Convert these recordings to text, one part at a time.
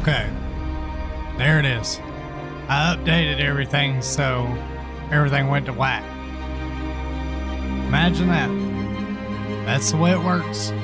Okay, there it is. I updated everything so everything went to whack. Imagine that. That's the way it works.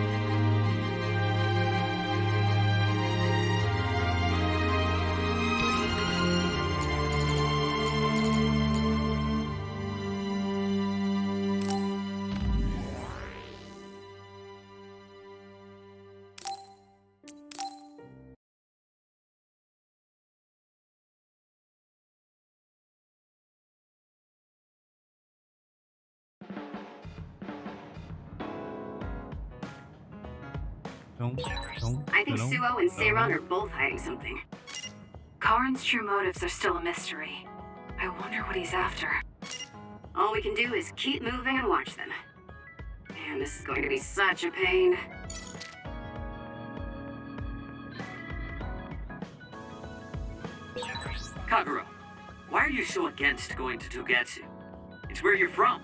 I think Suo and Seiron are both hiding something. Karin's true motives are still a mystery. I wonder what he's after. All we can do is keep moving and watch them. Man, this is going to be such a pain. Kagura, why are you so against going to Togetsu? It's where you're from.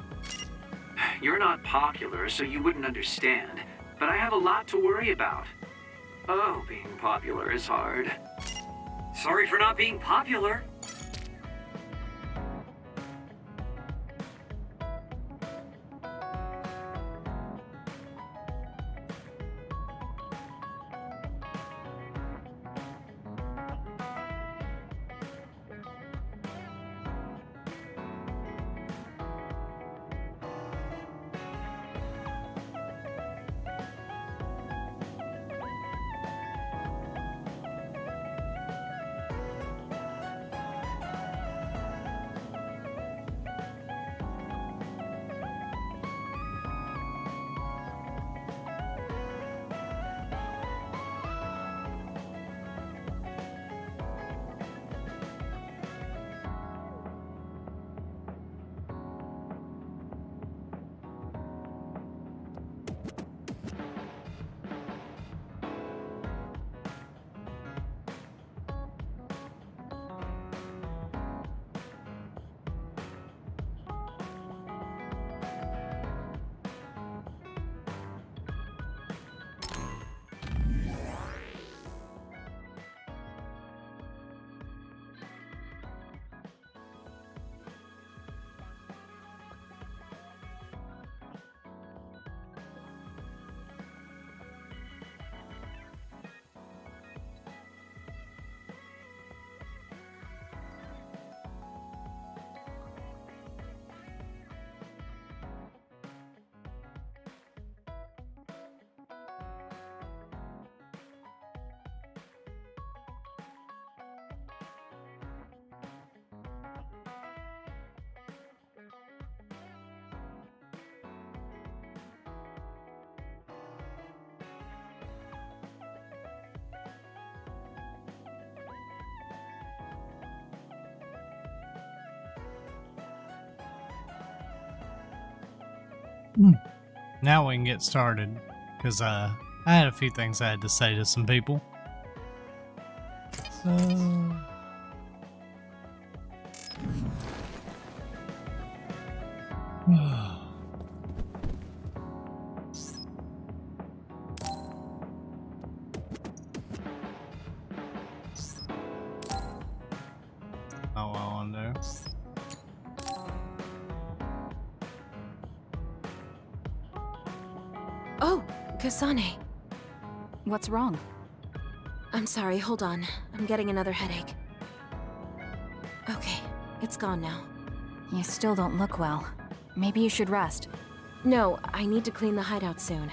You're not popular, so you wouldn't understand. But I have a lot to worry about. Oh, being popular is hard. Sorry for not being popular. Now we can get started, because I had a few things I had to say to some people. So... Not what I want to do. Oh, Kasane. What's wrong? I'm sorry, hold on. I'm getting another headache. Okay, it's gone now. You still don't look well. Maybe you should rest. No, I need to clean the hideout soon.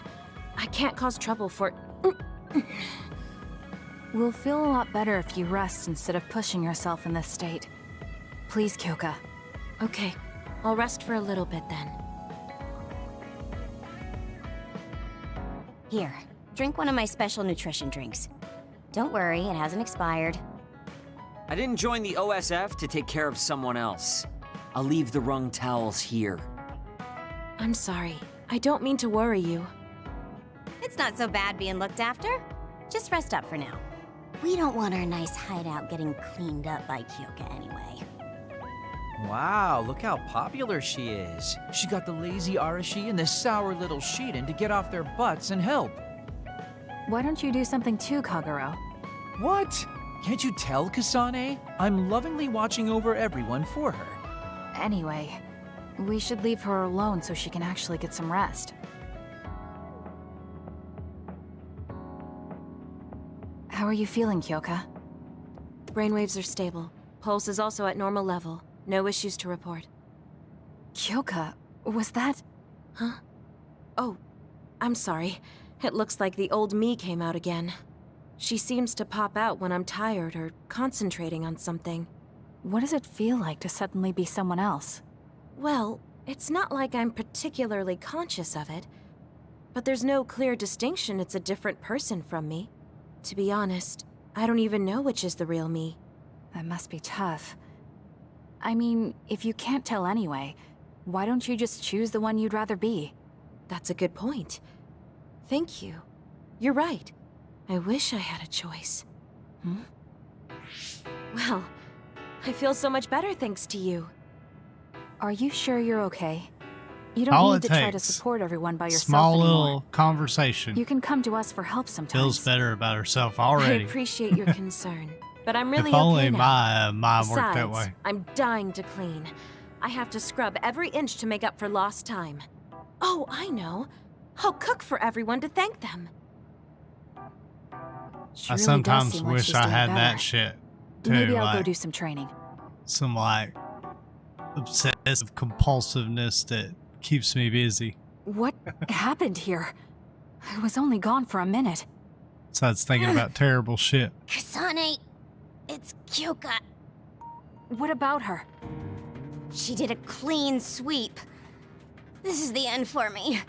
I can't cause trouble for... We'll feel a lot better if you rest instead of pushing yourself in this state. Please, Kyoka. Okay, I'll rest for a little bit then. Here, drink one of my special nutrition drinks. Don't worry, it hasn't expired. I didn't join the OSF to take care of someone else. I'll leave the wrung towels here. I'm sorry. I don't mean to worry you. It's not so bad being looked after. Just rest up for now. We don't want our nice hideout getting cleaned up by Kyoka anyway. Wow, look how popular she is. She got the lazy Arashi and the sour little Shiden to get off their butts and help. Why don't you do something too, Kagero? What? Can't you tell, Kasane? I'm lovingly watching over everyone for her. Anyway, we should leave her alone so she can actually get some rest. How are you feeling, Kyoka? Brainwaves are stable. Pulse is also at normal level. No issues to report. Kyoka, was that... Huh? Oh, I'm sorry. It looks like the old me came out again. She seems to pop out when I'm tired or concentrating on something. What does it feel like to suddenly be someone else? Well, it's not like I'm particularly conscious of it. But there's no clear distinction it's a different person from me. To be honest, I don't even know which is the real me. That must be tough. I mean, if you can't tell anyway, why don't you just choose the one you'd rather be? That's a good point. Thank you. You're right. I wish I had a choice. Well, I feel so much better thanks to you. Are you sure you're okay? You don't All need it to try to takes. support everyone by yourself Small anymore. little conversation. You can come to us for help sometimes. Feels better about herself I already. appreciate your concern, but I'm really If only okay now. my mind worked that Besides, way. I'm dying to clean. I have to scrub every inch to make up for lost time. Oh, I know. I'll cook for everyone to thank them. She I really does sometimes seem like wish she's I doing had better. that shit too. Maybe I'll go like do some training. some like obsessive compulsiveness that keeps me busy. What happened here? I was only gone for a minute. So I was thinking about terrible shit. Kasane, it's Kyoka. What about her? She did a clean sweep. This is the end for me.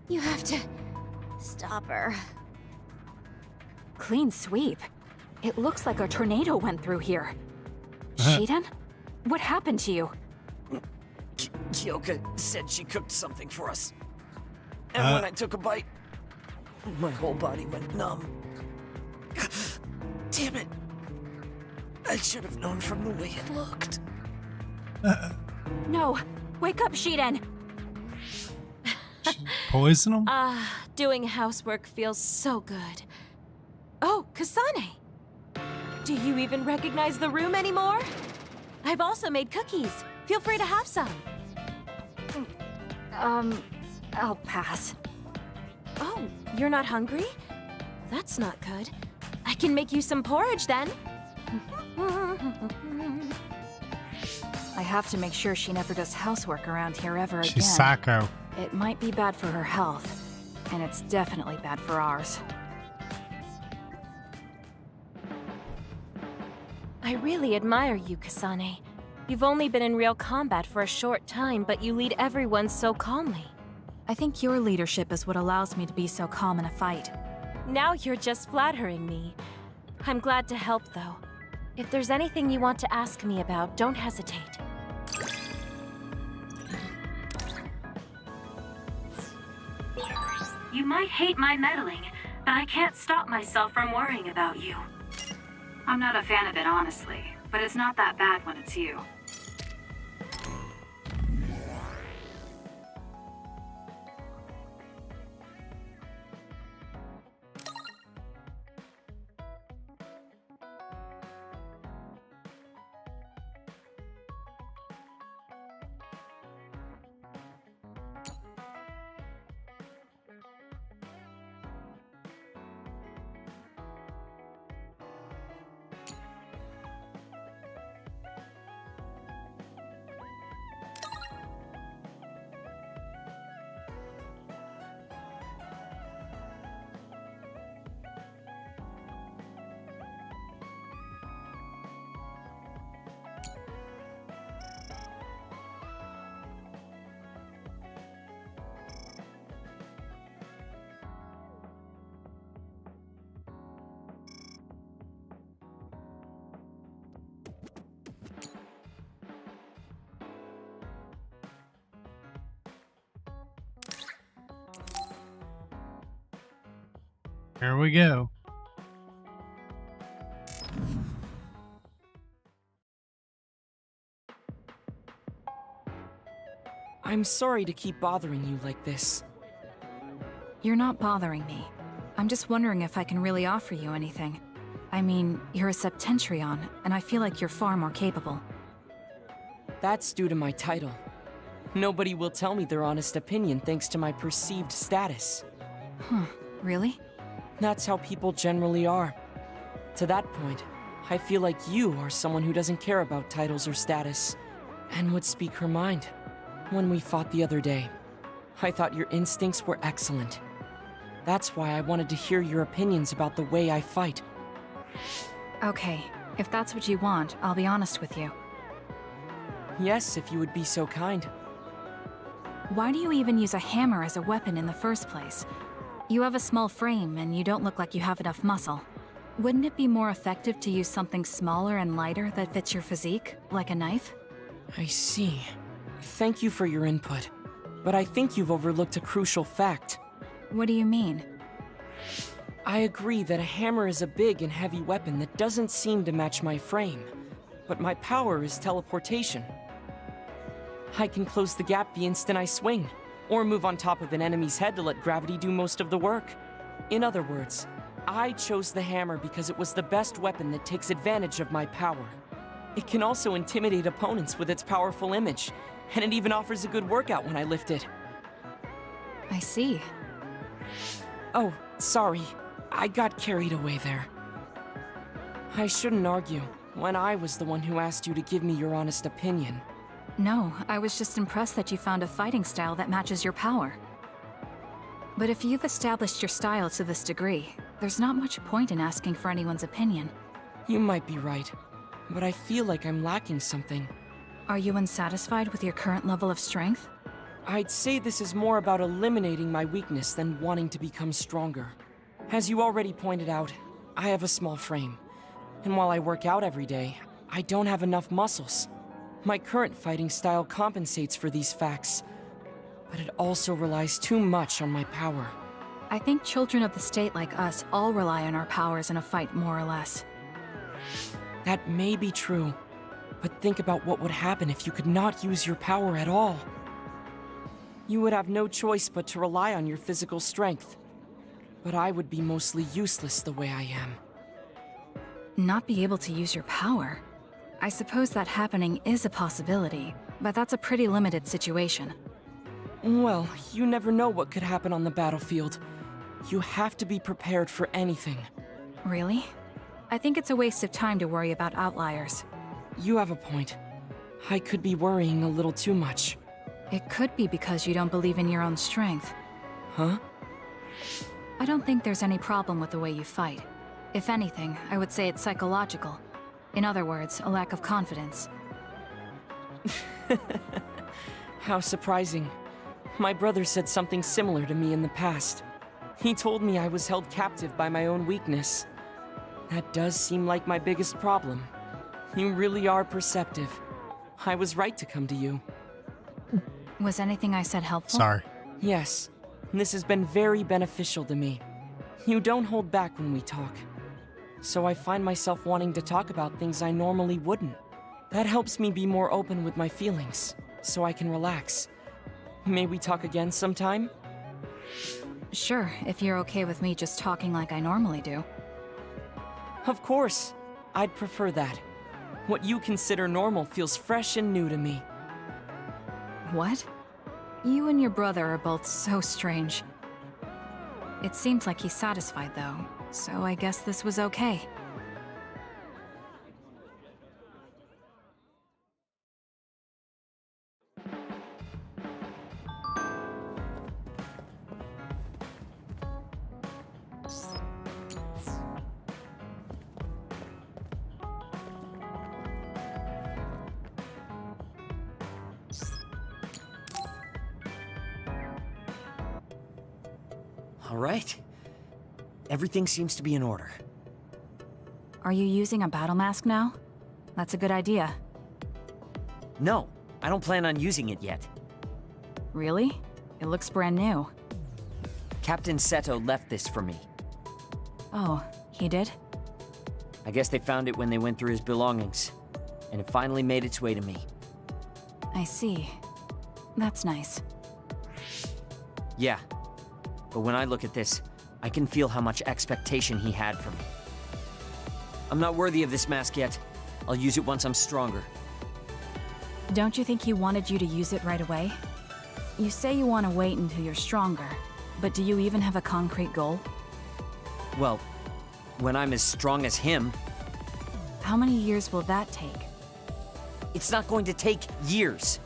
You have to stop her. Clean sweep? It looks like a tornado went through here. Uh-huh. Shiden? What happened to you? Kyoka said she cooked something for us. And when I took a bite, my whole body went numb. Damn it. I should have known from the way it looked. No! Wake up, Shiden! Poison them? Doing housework feels so good. Oh, Kasane! Do you even recognize the room anymore? I've also made cookies. Feel free to have some. I'll pass. Oh, you're not hungry? That's not good. I can make you some porridge then. I have to make sure she never does housework around here ever again. She's psycho. It might be bad for her health, and it's definitely bad for ours. I really admire you, Kasane. You've only been in real combat for a short time, but you lead everyone so calmly. I think your leadership is what allows me to be so calm in a fight. Now you're just flattering me. I'm glad to help, though. If there's anything you want to ask me about, don't hesitate. You might hate my meddling, but I can't stop myself from worrying about you. I'm not a fan of it, honestly, but it's not that bad when it's you. Here we go. I'm sorry to keep bothering you like this. You're not bothering me. I'm just wondering if I can really offer you anything. I mean, you're a Septentrion, and I feel like you're far more capable. That's due to my title. Nobody will tell me their honest opinion thanks to my perceived status. Huh, really? That's how people generally are. To that point, I feel like you are someone who doesn't care about titles or status, and would speak her mind. When we fought the other day, I thought your instincts were excellent. That's why I wanted to hear your opinions about the way I fight. Okay, if that's what you want, I'll be honest with you. Yes, if you would be so kind. Why do you even use a hammer as a weapon in the first place? You have a small frame, and you don't look like you have enough muscle. Wouldn't it be more effective to use something smaller and lighter that fits your physique, like a knife? I see. Thank you for your input, but I think you've overlooked a crucial fact. What do you mean? I agree that a hammer is a big and heavy weapon that doesn't seem to match my frame, but my power is teleportation. I can close the gap the instant I swing, or move on top of an enemy's head to let gravity do most of the work. In other words, I chose the hammer because it was the best weapon that takes advantage of my power. It can also intimidate opponents with its powerful image, and it even offers a good workout when I lift it. I see. Oh, sorry. I got carried away there. I shouldn't argue, when I was the one who asked you to give me your honest opinion. No, I was just impressed that you found a fighting style that matches your power. But if you've established your style to this degree, there's not much point in asking for anyone's opinion. You might be right, but I feel like I'm lacking something. Are you unsatisfied with your current level of strength? I'd say this is more about eliminating my weakness than wanting to become stronger. As you already pointed out, I have a small frame, and while I work out every day, I don't have enough muscles. My current fighting style compensates for these facts, but it also relies too much on my power. I think children of the state like us all rely on our powers in a fight, more or less. That may be true, but think about what would happen if you could not use your power at all. You would have no choice but to rely on your physical strength. But I would be mostly useless the way I am. Not be able to use your power? I suppose that happening is a possibility, but that's a pretty limited situation. Well, you never know what could happen on the battlefield. You have to be prepared for anything. Really? I think it's a waste of time to worry about outliers. You have a point. I could be worrying a little too much. It could be because you don't believe in your own strength. Huh? I don't think there's any problem with the way you fight. If anything, I would say it's psychological. In other words, a lack of confidence. How surprising. My brother said something similar to me in the past. He told me I was held captive by my own weakness. That does seem like my biggest problem. You really are perceptive. I was right to come to you. Was anything I said helpful? Sorry. Yes, this has been very beneficial to me. You don't hold back when we talk. So I find myself wanting to talk about things I normally wouldn't. That helps me be more open with my feelings, so I can relax. May we talk again sometime? Sure, if you're okay with me just talking like I normally do. Of course. I'd prefer that. What you consider normal feels fresh and new to me. What? You and your brother are both so strange. It seems like he's satisfied, though, so I guess this was okay. All right. Everything seems to be in order. Are you using a battle mask now? That's a good idea. No, I don't plan on using it yet. Really? It looks brand new. Captain Seto left this for me. Oh, he did? I guess they found it when they went through his belongings, and it finally made its way to me. I see. That's nice. Yeah, but when I look at this, I can feel how much expectation he had for me. I'm not worthy of this mask yet. I'll use it once I'm stronger. Don't you think he wanted you to use it right away? You say you want to wait until you're stronger, but do you even have a concrete goal? Well, when I'm as strong as him, How many years will that take? it's not going to take years.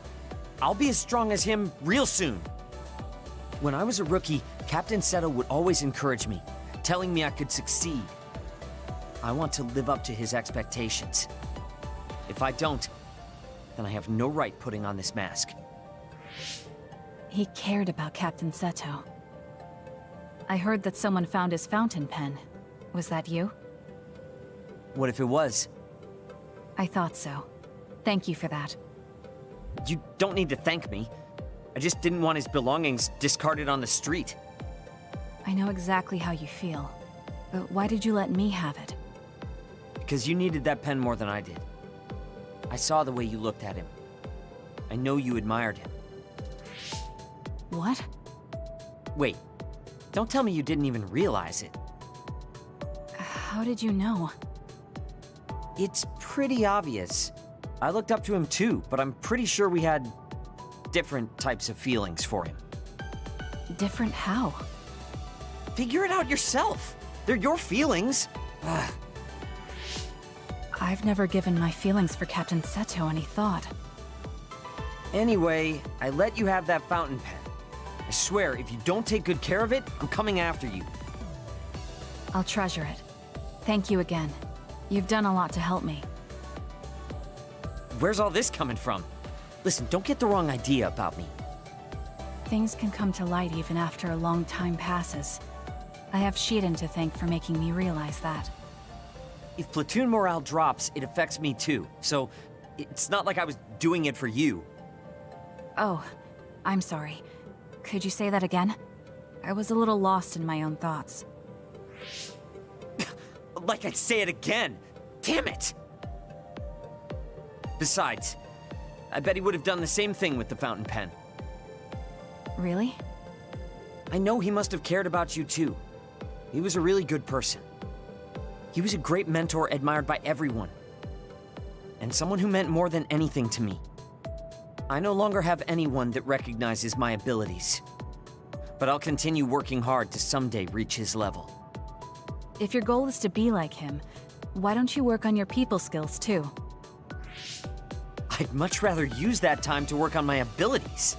I'll be as strong as him real soon. When I was a rookie, Captain Seto would always encourage me, telling me I could succeed. I want to live up to his expectations. If I don't, then I have no right putting on this mask. He cared about Captain Seto. I heard that someone found his fountain pen. Was that you? What if it was? I thought so. Thank you for that. You don't need to thank me. I just didn't want his belongings discarded on the street. I know exactly how you feel. But why did you let me have it? Because you needed that pen more than I did. I saw the way you looked at him. I know you admired him. What? Wait, don't tell me you didn't even realize it. How did you know? It's pretty obvious. I looked up to him too, but I'm pretty sure we had different types of feelings for him. Different how? Figure it out yourself. They're your feelings. Ugh. I've never given my feelings for Captain Seto any thought. Anyway, I let you have that fountain pen. I swear, if you don't take good care of it, I'm coming after you. I'll treasure it. Thank you again. You've done a lot to help me. Where's all this coming from? Listen, don't get the wrong idea about me. Things can come to light even after a long time passes. I have Shiden to thank for making me realize that. If platoon morale drops, it affects me too. So, it's not like I was doing it for you. Oh, I'm sorry. Could you say that again? I was a little lost in my own thoughts. Like I'd say it again! Damn it! Besides, I bet he would have done the same thing with the fountain pen. Really? I know he must have cared about you too. He was a really good person. He was a great mentor admired by everyone. And someone who meant more than anything to me. I no longer have anyone that recognizes my abilities. But I'll continue working hard to someday reach his level. If your goal is to be like him, why don't you work on your people skills too? I'd much rather use that time to work on my abilities.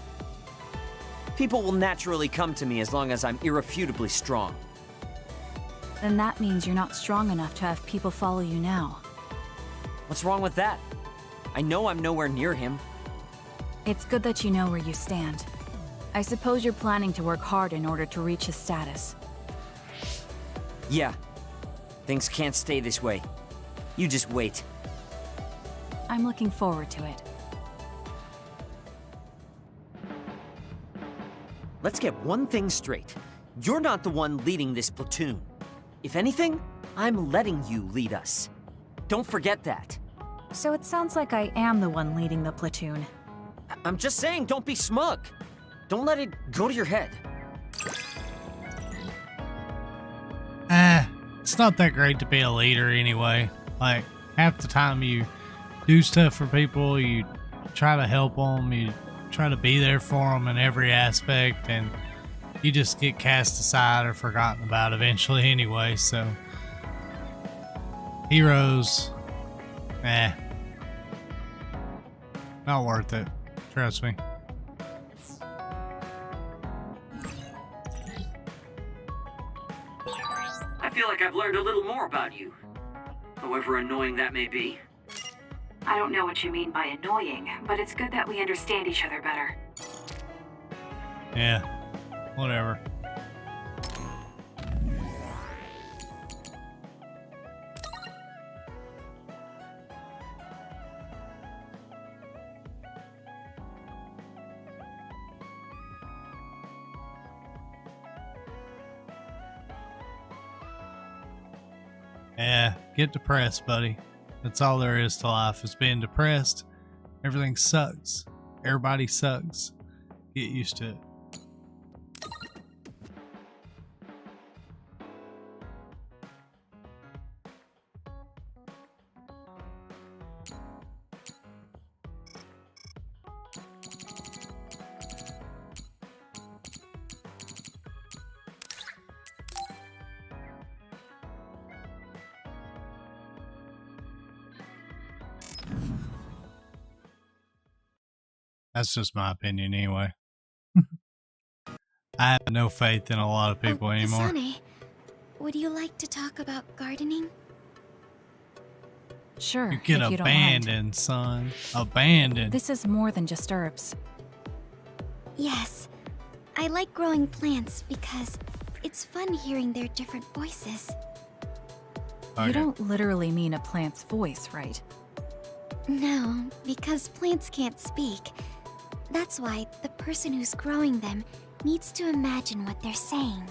People will naturally come to me as long as I'm irrefutably strong. Then that means you're not strong enough to have people follow you now. What's wrong with that? I know I'm nowhere near him. It's good that you know where you stand. I suppose you're planning to work hard in order to reach his status. Yeah. Things can't stay this way. You just wait. I'm looking forward to it. Let's get one thing straight. You're not the one leading this platoon. If anything, I'm letting you lead us. Don't forget that. So it sounds like I am the one leading the platoon. I'm just saying, don't be smug. Don't let it go to your head. It's not that great to be a leader anyway. Like, half the time you do stuff for people, you try to help them, you try to be there for them in every aspect, and you just get cast aside or forgotten about eventually anyway, so. Heroes, not worth it. Trust me. I feel like I've learned a little more about you. However annoying that may be. I don't know what you mean by annoying, but it's good that we understand each other better. Yeah, whatever. Yeah, get depressed, buddy. That's all there is to life, is being depressed. Everything sucks. Everybody sucks. Get used to it. That's just my opinion anyway. I have no faith in a lot of people anymore. Kasane, would you like to talk about gardening? Sure, You get if you don't mind. abandoned, son. Abandoned. This is more than just herbs. Yes. I like growing plants because it's fun hearing their different voices. Okay. You don't literally mean a plant's voice, right? No, because plants can't speak. That's why the person who's growing them needs to imagine what they're saying.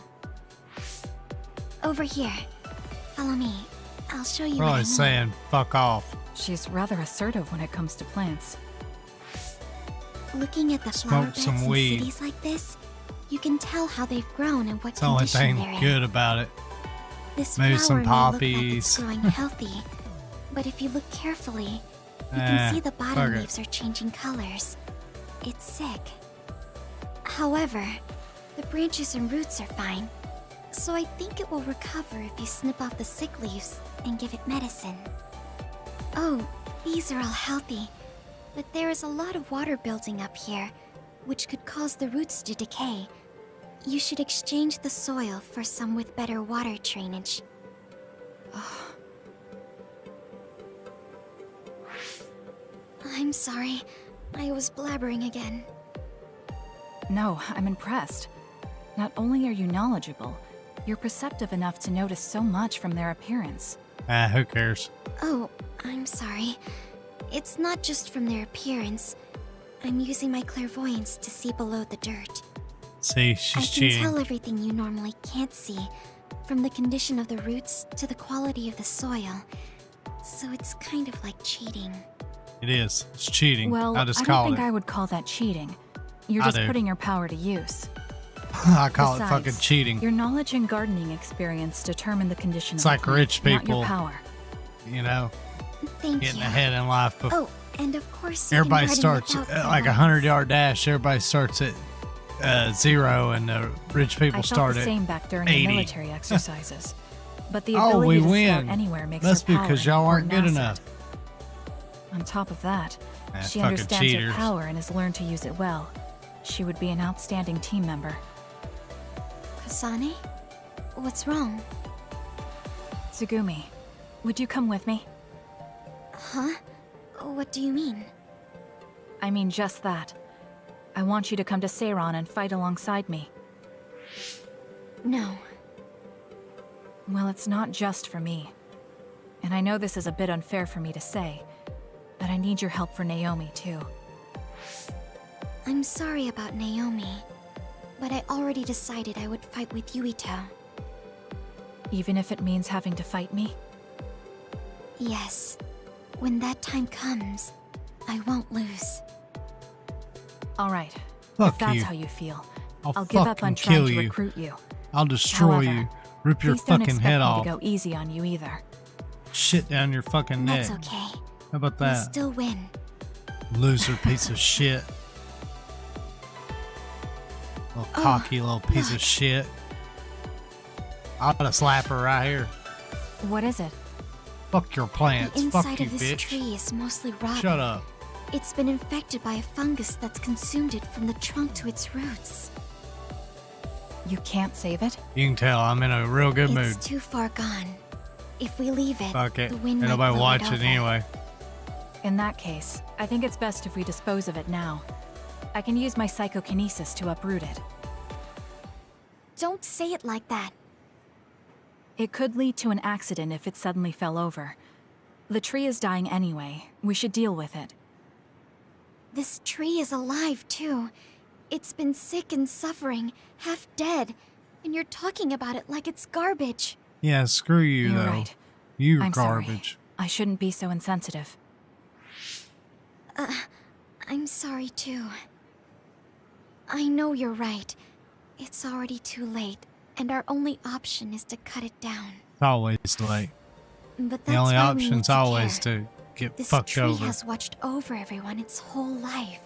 Over here. Follow me. I'll show you what I Probably mean. saying fuck off. She's rather assertive when it comes to plants. Looking at the flower Smoke beds some in weed. cities like this, you can tell how they've grown and what It's the only condition thing they're in. good about it. This Maybe flower some may look like poppies. it's growing healthy, but if you look carefully, you Eh, can see the bottom fuck it. leaves are changing colors. It's sick. However, the branches and roots are fine, so I think it will recover if you snip off the sick leaves and give it medicine. Oh, these are all healthy, but there is a lot of water building up here, which could cause the roots to decay. You should exchange the soil for some with better water drainage. I'm sorry. I was blabbering again. No, I'm impressed. Not only are you knowledgeable, you're perceptive enough to notice so much from their appearance. Who cares? Oh, I'm sorry. It's not just from their appearance. I'm using my clairvoyance to see below the dirt. See, I she's can cheating. tell everything you normally can't see, from the condition of the roots to the quality of the soil. So it's kind of like cheating. It is. It's cheating. Well, I I just don't called think it. I would call that cheating. You're I just do. putting your power to use. I call it Besides, fucking cheating. Your knowledge and gardening experience determine the condition It's of like the plant, rich not people. your power. You know, Thank getting you. ahead in life. But Oh, and of course you everybody can starts garden without like a clairvoyance. 100-yard dash. Everybody starts at 0, and the rich people I felt start the at same back during 80. the military exercises. But the Oh, ability we to win. start anywhere makes Must her be power because an y'all aren't good important enough. asset. On top of that, Ah, she fucking understands cheaters. her power and has learned to use it well. She would be an outstanding team member. Kasane? What's wrong? Tsugumi, would you come with me? Huh? What do you mean? I mean just that. I want you to come to Seiron and fight alongside me. No. Well, it's not just for me. And I know this is a bit unfair for me to say, but I need your help for Naomi too. I'm sorry about Naomi, but I already decided I would fight with Yuito. Even if it means having to fight me? Yes. When that time comes, I won't lose. All right. Fuck if that's you. how you feel, I'll I'll give up fucking on trying kill to you. recruit you. I'll destroy However, you. Rip your Please don't fucking expect head me off. to go easy on you either. Shit down your fucking neck. That's okay. How about We'll that? still win. Loser piece of shit. Little Oh, cocky little piece of look. shit. I'm gonna slap her right here. What is it? Fuck your plants. The inside Fuck you, of this bitch. tree is mostly rotten. Shut up. It's been infected by a fungus that's consumed it from the trunk to its roots. You can't save it? You can tell I'm in a real good mood. It's too far gone. If we leave it, Fuck it. the wind Ain't might nobody blow watch it it over. anyway. In that case, I think it's best if we dispose of it now. I can use my psychokinesis to uproot it. Don't say it like that. It could lead to an accident if it suddenly fell over. The tree is dying anyway. We should deal with it. This tree is alive, too. It's been sick and suffering, half dead, and you're talking about it like it's garbage. Yeah, screw you, You're though. right. You're I'm garbage. sorry. I shouldn't be so insensitive. I'm sorry, too. I know you're right. It's already too late, and our only option is to cut it down. It's always late. But that's The only why we need option's to always care. to get This fucked tree over. has watched over everyone its whole life.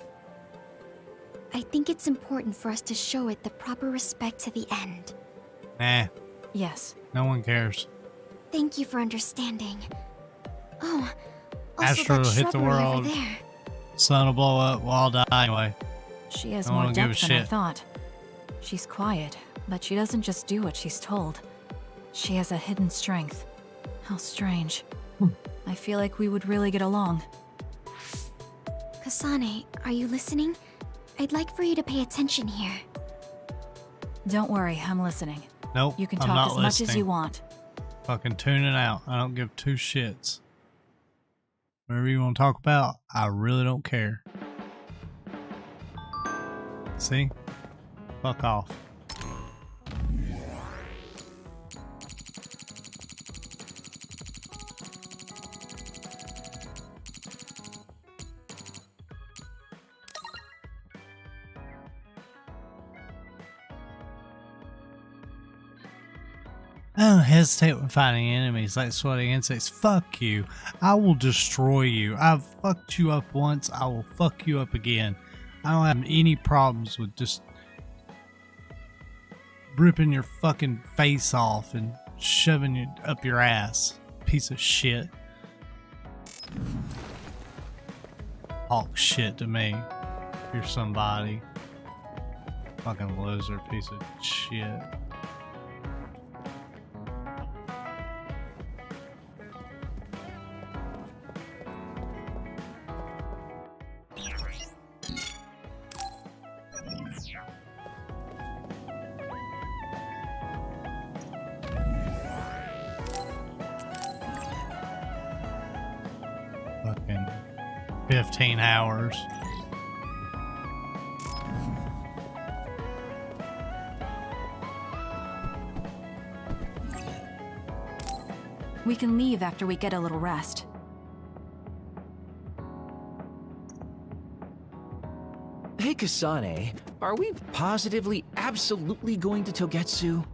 I think it's important for us to show it the proper respect to the end. Nah, Yes. no one cares. Thank you for understanding. Oh, also Astro that hit the shrubbery over world. there. Sun will blow up. We'll all die anyway. She has I more don't give a depth than I shit. thought. She's quiet, but she doesn't just do what she's told. She has a hidden strength. How strange. I feel like we would really get along. Kasane, are you listening? I'd like for you to pay attention here. Don't worry, I'm listening. Nope, You can I'm talk not as listening. much as you want. Fucking tuning out. I don't give two shits. Whatever you want to talk about, I really don't care. See? Fuck off. I don't hesitate when fighting enemies like sweaty insects. Fuck you. I will destroy you. I've fucked you up once. I will fuck you up again. I don't have any problems with just ripping your fucking face off and shoving it up your ass. Piece of shit. Talk shit to me. You're somebody. Fucking loser piece of shit. Fucking 15 hours. We can leave after we get a little rest. Hey, Kasane, are we positively, absolutely going to Togetsu?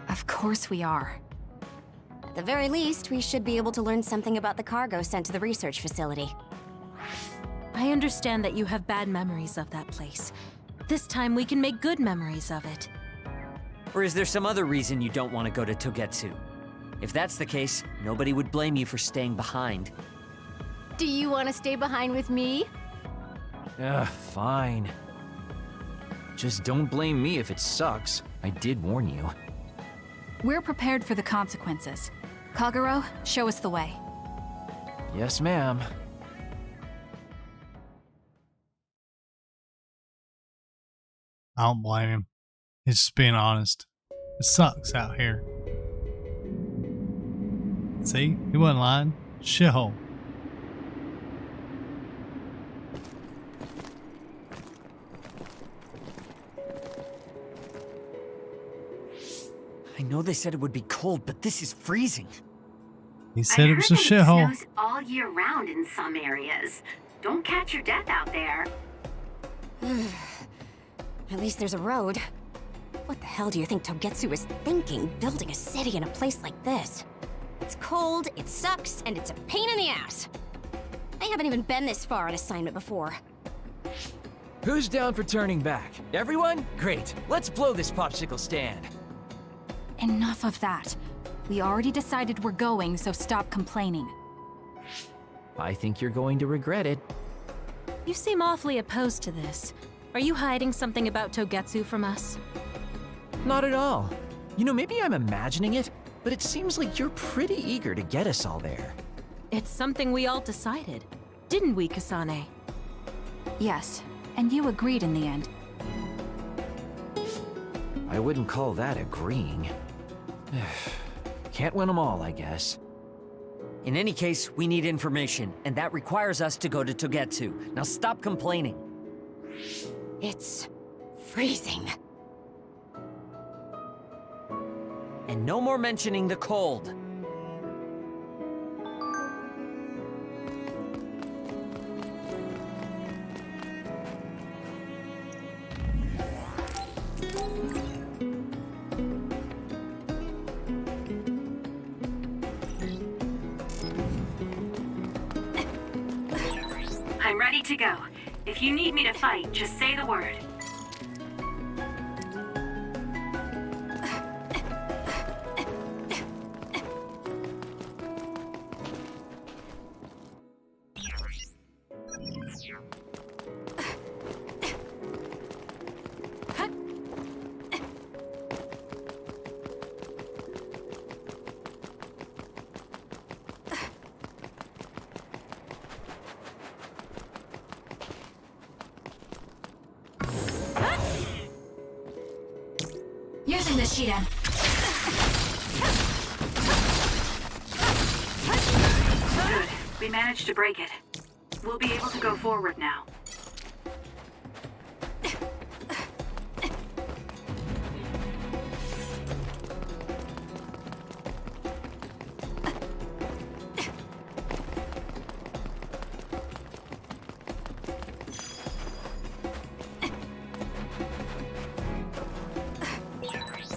Of course we are. At the very least, we should be able to learn something about the cargo sent to the research facility. I understand that you have bad memories of that place. This time we can make good memories of it. Or is there some other reason you don't want to go to Togetsu? If that's the case, nobody would blame you for staying behind. Do you want to stay behind with me? Fine. Just don't blame me if it sucks. I did warn you. We're prepared for the consequences. Kagero, show us the way. Yes, ma'am. I don't blame him. He's just being honest. It sucks out here. See? He wasn't lying. Shithole. I know they said it would be cold, but this is freezing. He said it was a I heard that shithole. It snows all year round in some areas. Don't catch your death out there. At least there's a road. What the hell do you think Togetsu is thinking, building a city in a place like this? It's cold, it sucks, and it's a pain in the ass. I haven't even been this far on assignment before. Who's down for turning back? Everyone? Great. Let's blow this popsicle stand. Enough of that. We already decided we're going, so stop complaining. I think you're going to regret it. You seem awfully opposed to this. Are you hiding something about Togetsu from us? Not at all. You know, maybe I'm imagining it, but it seems like you're pretty eager to get us all there. It's something we all decided. Didn't we, Kasane? Yes, and you agreed in the end. I wouldn't call that agreeing. Can't win them all, I guess. In any case, we need information, and that requires us to go to Togetsu. Now stop complaining. It's freezing. And no more mentioning the cold. I'm ready to go. If you need me to fight, just say the word. Using the Shiden. Good. We managed to break it. We'll be able to go forward now.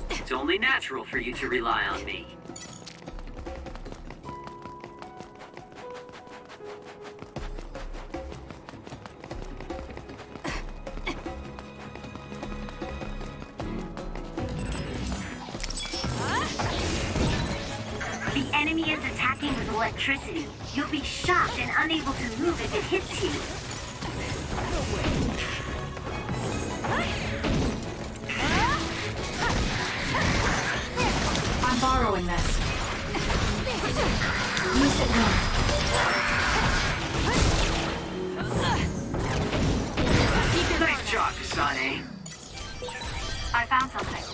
It's only natural for you to rely on me. The enemy is attacking with electricity. You'll be shocked and unable to move if it hits you. I'm borrowing this. Use it now. Nice job, Kasane. I found something.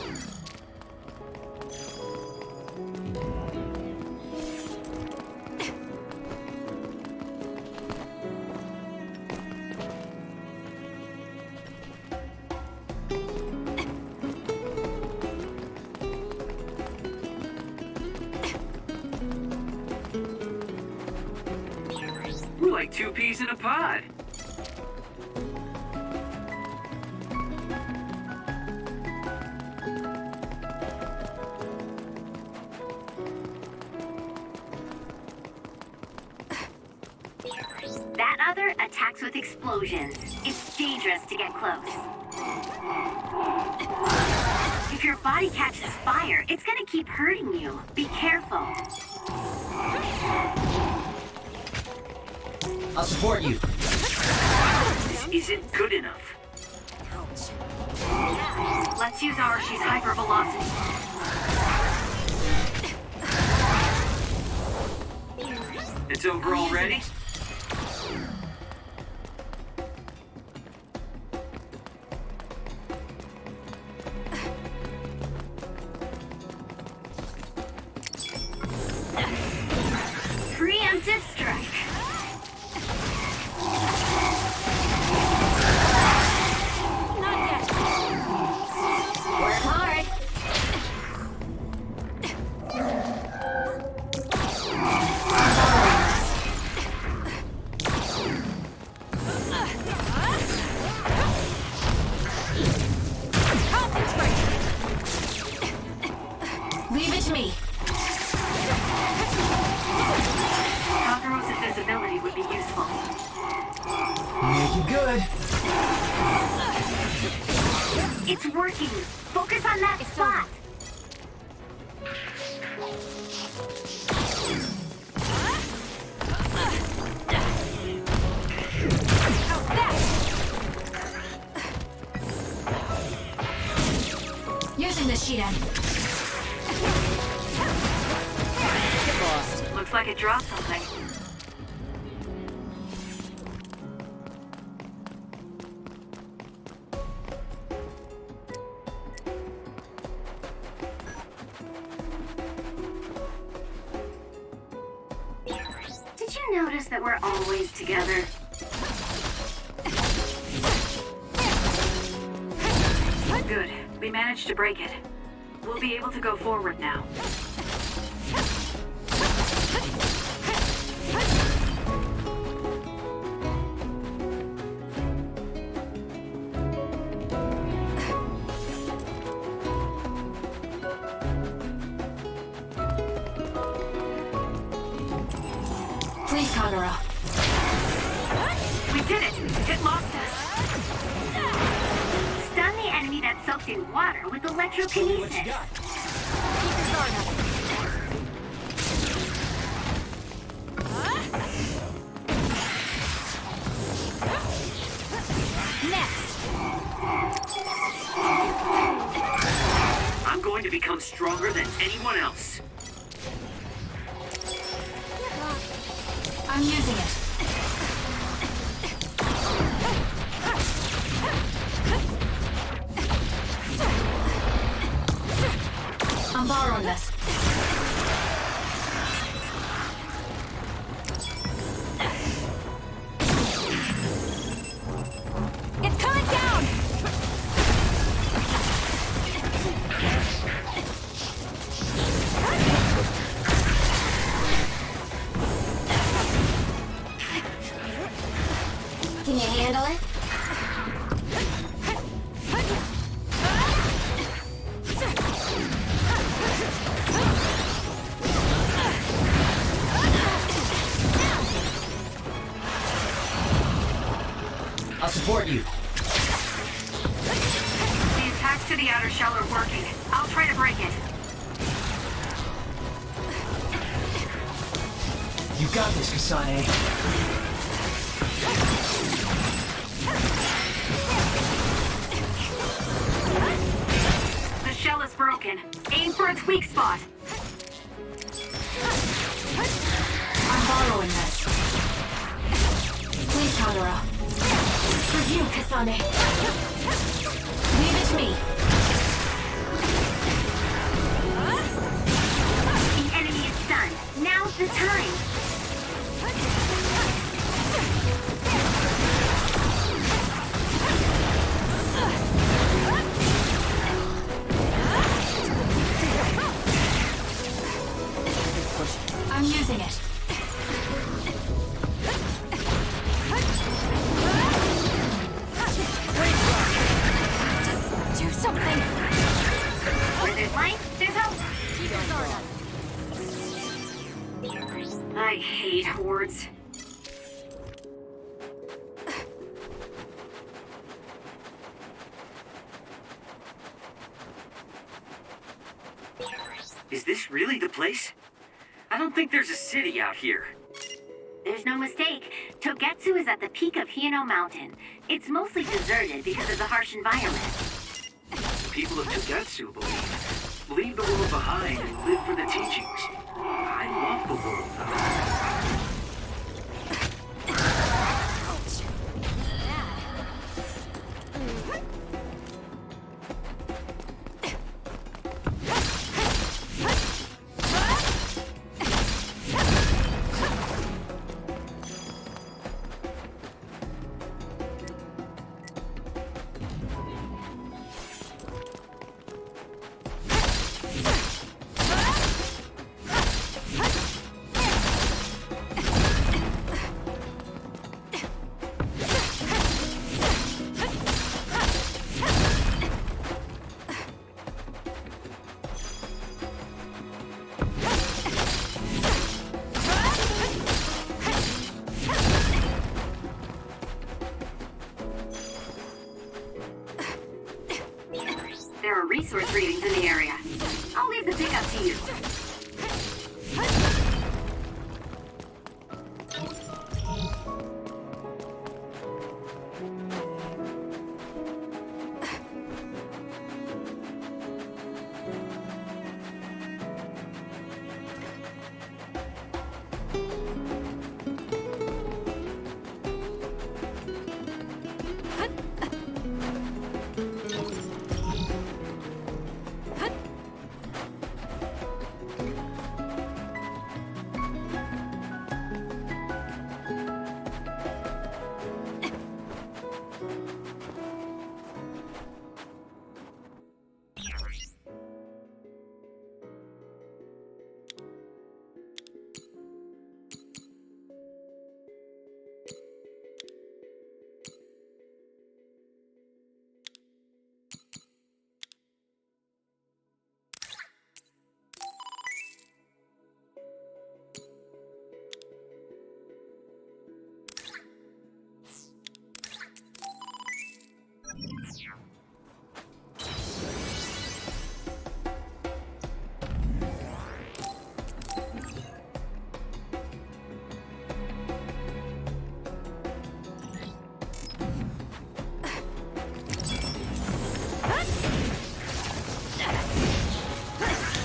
We're like two peas in a pod. That other attacks with explosions. It's dangerous to get close. If your body catches fire, it's gonna keep hurting you. Be careful. I'll support you. This isn't good enough. Let's use Arashi's hypervelocity. It's over already? Preemptive strike. Not yet. Work hard. Leave it to me. Conqueror's invisibility would be useful. Make it good. It's working. Focus on that spot. Using the Shiden. Looks like it dropped something. Did you notice that we're always together? Good. We managed to break it. We'll be able to go forward now. Please, Kagura. We did it! It lost us! Stun the enemy that's soaked in water with electrokinesis. I'm going to become stronger than anyone else. I'm using it. support you. The attacks to the outer shell are working. I'll try to break it. You got this, Kasane. The shell is broken. Aim for its weak spot. I'm borrowing this. Please, Kagura. For you, Kasane. Leave it to me. The enemy is stunned. Now's the time. I'm using it. Do something. Where there's light, there's hope. I hate hordes. Is this really the place? I don't think there's a city out here. There's no mistake. Togetsu is at the peak of Hino Mountain. It's mostly deserted because of the harsh environment. The people of Togetsu leave the world behind and live for the teachings. I love the world, though. There are resource readings in the area. I'll leave the pickup to you.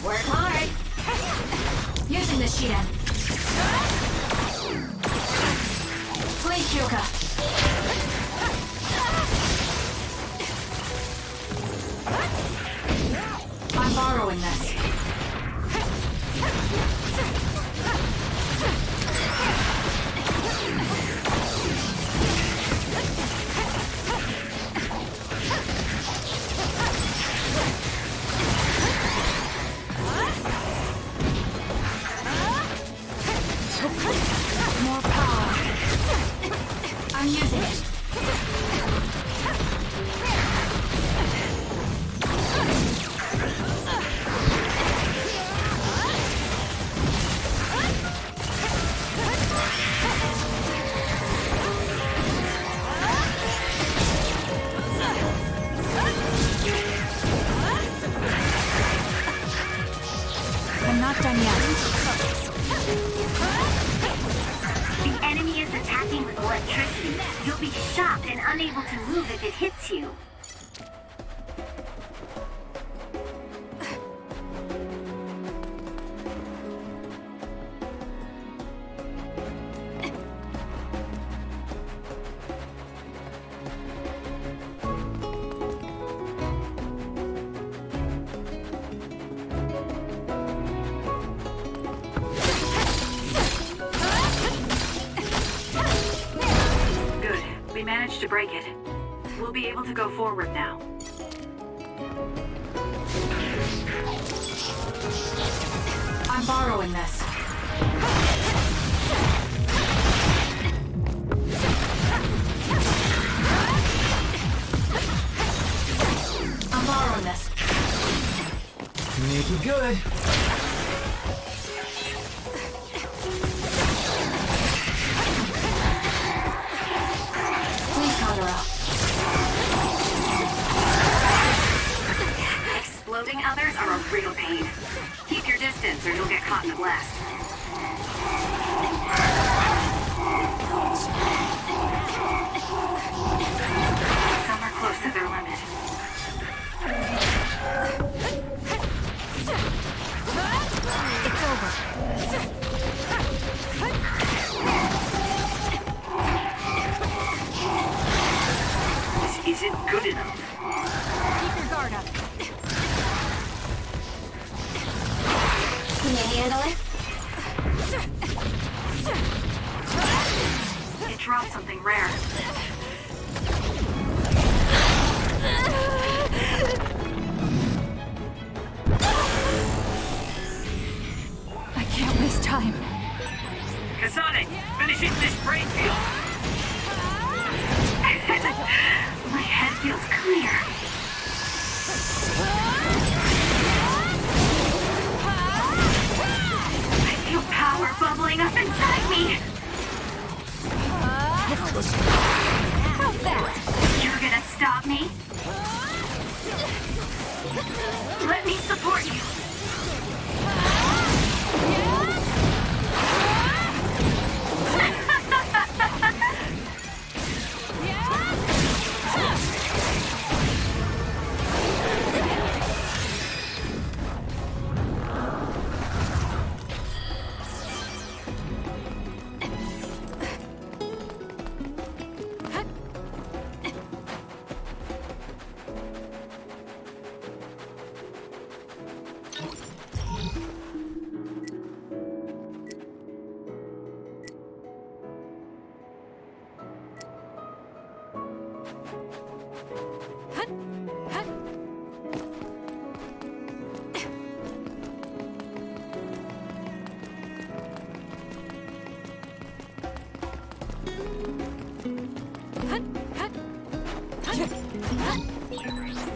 Work hard. Using the Shiden. Please, Kyoka. I'm borrowing this. More power. I'm using it. trapped and unable to move if it hits you. We managed to break it. We'll be able to go forward now. I'm borrowing this. I'm borrowing this. Make it good. Please counter up. Exploding others are a real pain. Keep your distance or you'll get caught in the blast. Some are close to their limit. It's over. This isn't good enough. Keep your guard up. Can you handle it? It dropped something rare. I can't waste time. Kasane, finishing this brain field. My head feels clear. I feel power bubbling up inside me. How's that? You're gonna stop me? Let me support you.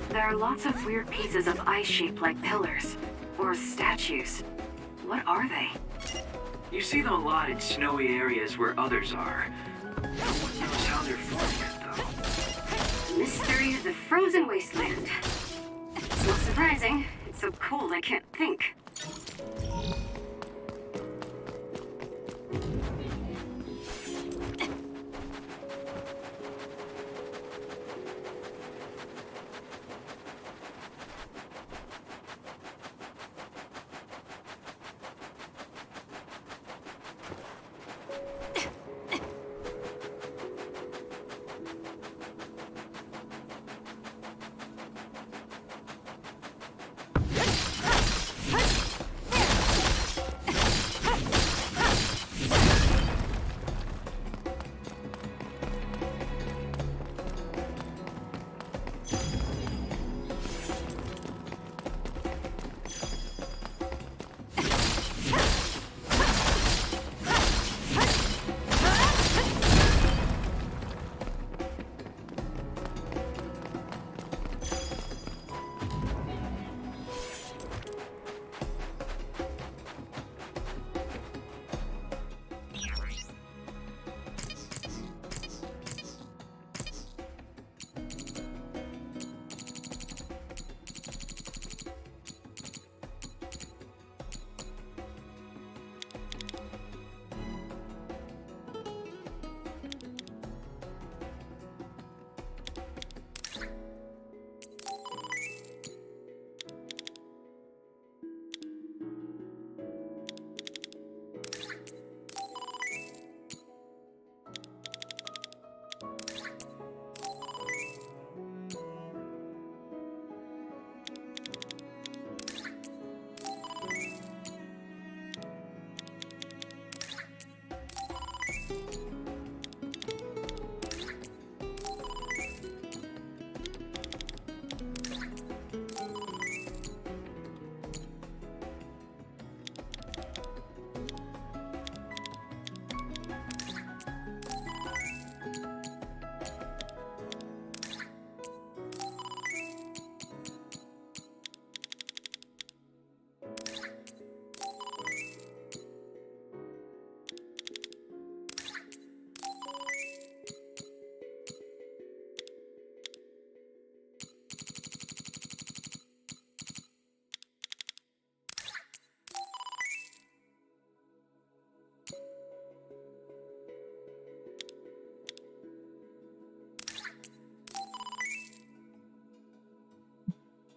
There are lots of weird pieces of ice shaped like pillars, or statues. What are they? You see them a lot in snowy areas where others are. No one knows how they're formed yet, though. Mystery of the frozen wasteland. It's not surprising. It's so cold I can't think.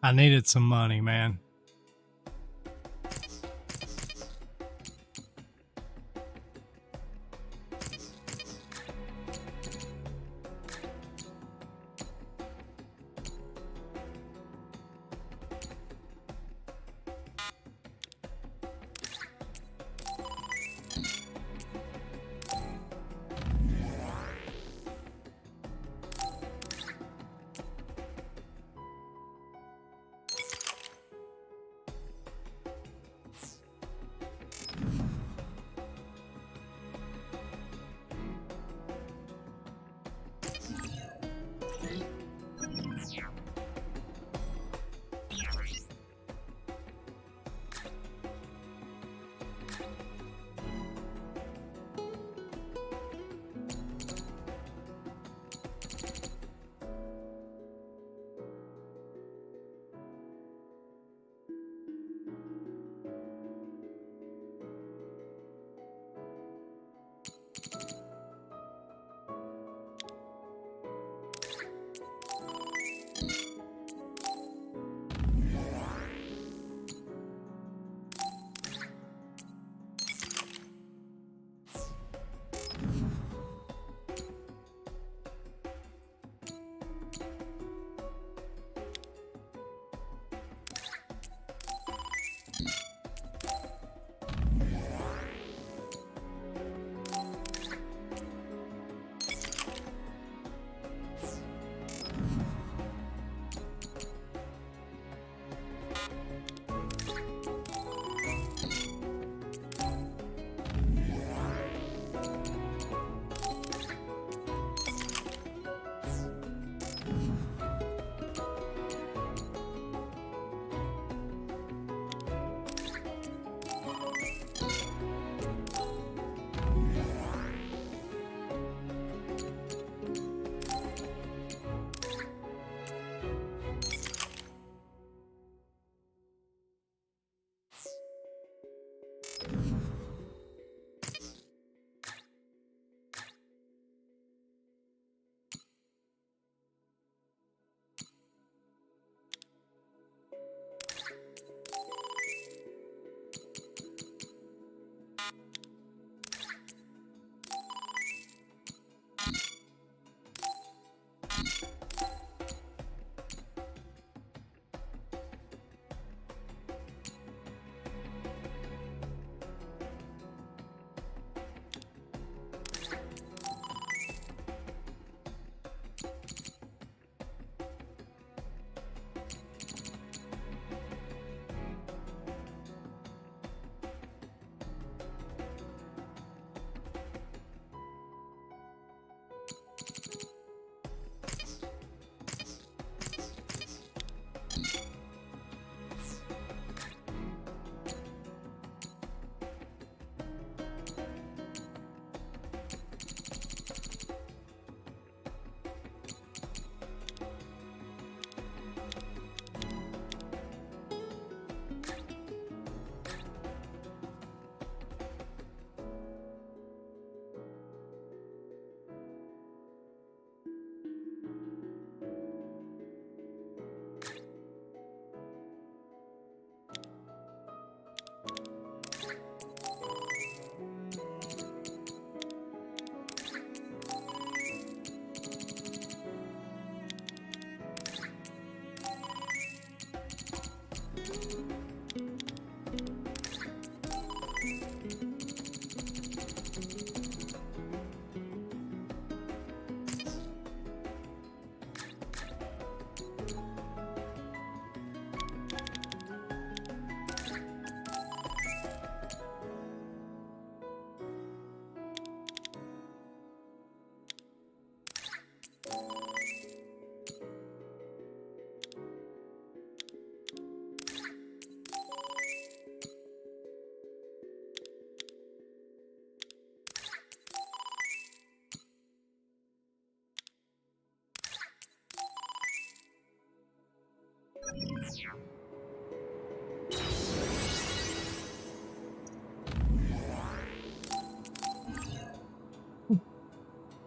I needed some money, man.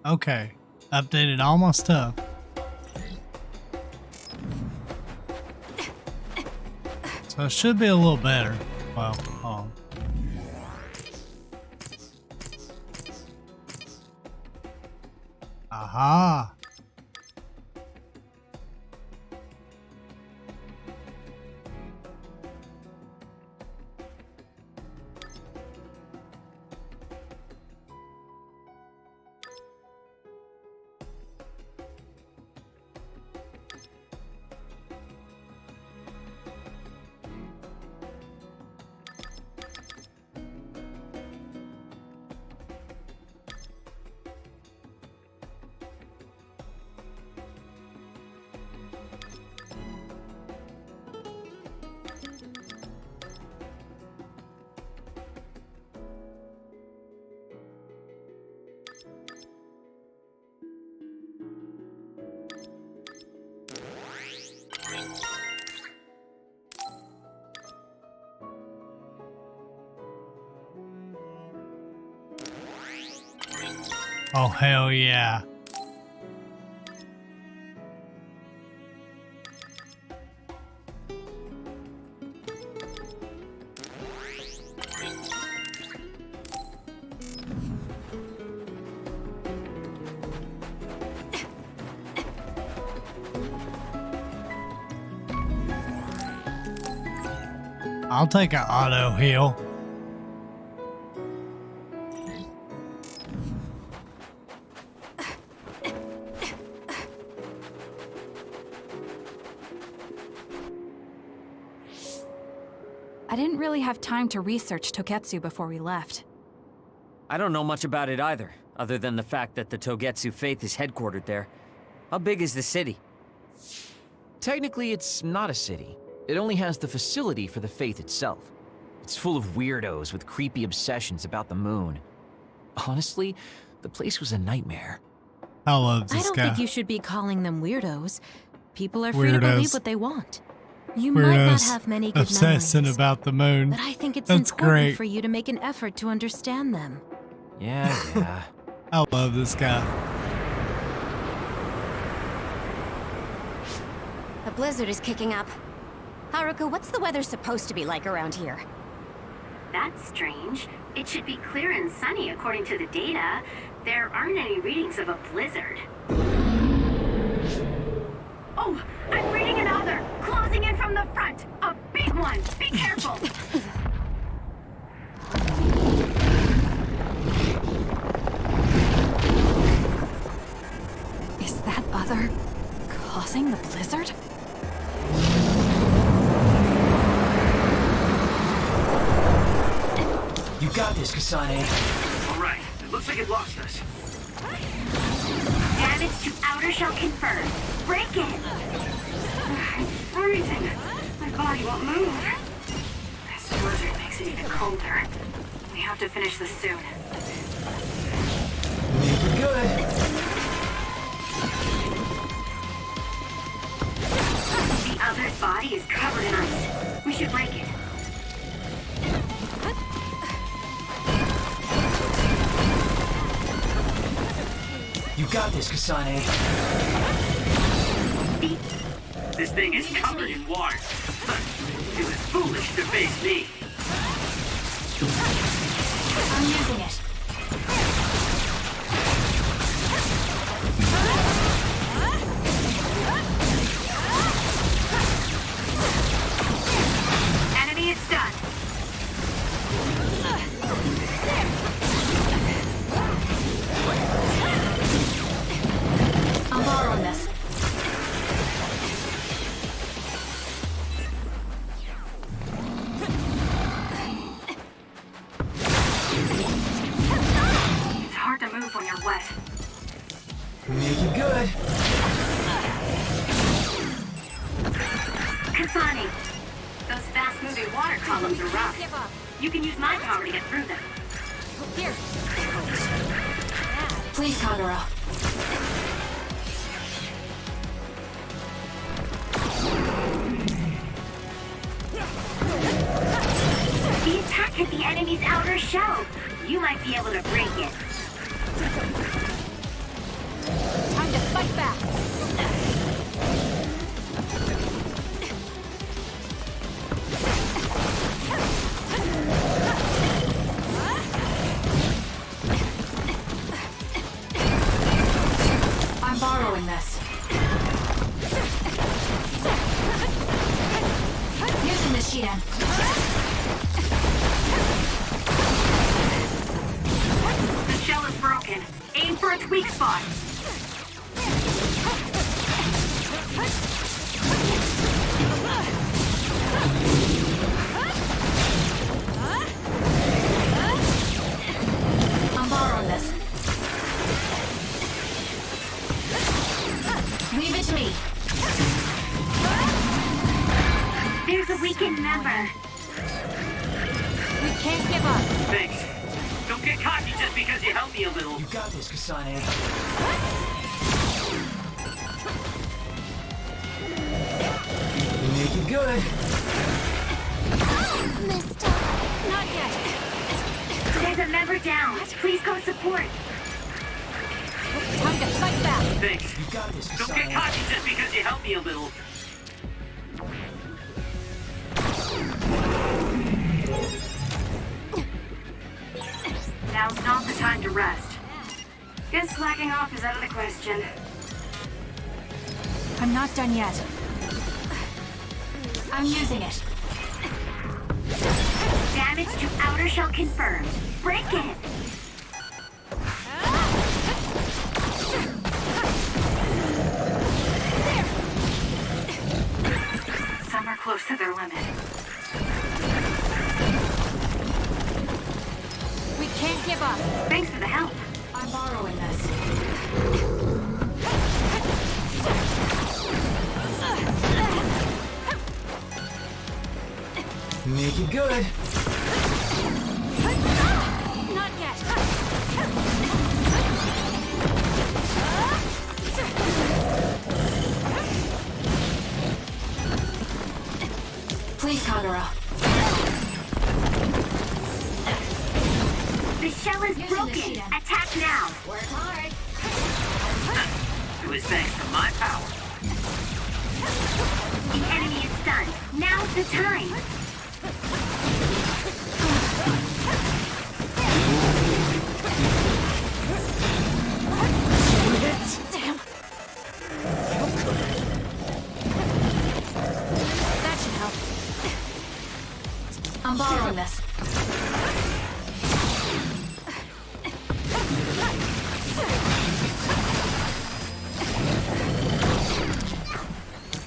Okay. Updated all my stuff. So it should be a little better. Well, hold on. Aha! Oh, hell yeah. I'll take an auto heal. I didn't really have time to research Togetsu before we left. I don't know much about it either, other than the fact that the Togetsu faith is headquartered there. How big is the city? Technically, it's not a city. It only has the facility for the faith itself. It's full of weirdos with creepy obsessions about the moon. Honestly, the place was a nightmare. I love this I don't guy. think you should be calling them weirdos. People are free to believe Weirdos. what they want. You might not have many good Obsessing memories, about the moon. but I think it's That's important great. for you to make an effort to understand them. Yeah. I love this guy. A blizzard is kicking up. Haruka, what's the weather supposed to be like around here? That's strange. It should be clear and sunny according to the data. There aren't any readings of a blizzard. Oh, I'm reading another! Closing in from the front! A big one! Be careful! Is that other causing the blizzard? You got this, Kasane. All right, it looks like it lost us. Damage to outer shell confirmed. Break it! I'm freezing. My body won't move. This blizzard makes it even colder. We have to finish this soon. Make it good. The other's body is covered in ice. We should break it. You got this, Kasane. This thing is covered in water. It was foolish to face me. I'm using it. Enemy is done. I'm borrowing this. It's hard to move when you're wet. Make it good. Kasani, those fast-moving water columns are rough. You can use my power to get through them. Here. Please, Kagura. The attack hit the enemy's outer shell. You might be able to break it. Time to fight back. weak spot. I'm borrowing this. Leave it to me. There's a weakened member. We can't give up. Thanks. Don't get cocky just because you helped me a little. You got this, Kasane. Make it good. Messed up. Not yet. There's a member down. Please go support. Time to fight back. Thanks. You got this, Don't get Kasane. cocky just because you helped me a little. Now's not the time to rest. Guess slacking off is out of the question. I'm not done yet. I'm using it. Damage to outer shell confirmed. Break it! Some are close to their limit. We can't give up. Thanks for the help. I'm borrowing this. Make it good. Not yet. Please, Kagura. The shell is broken. Attack now. Work hard. It was thanks to my power. The enemy is stunned. Now's the time. Damn. That should help. I'm borrowing this.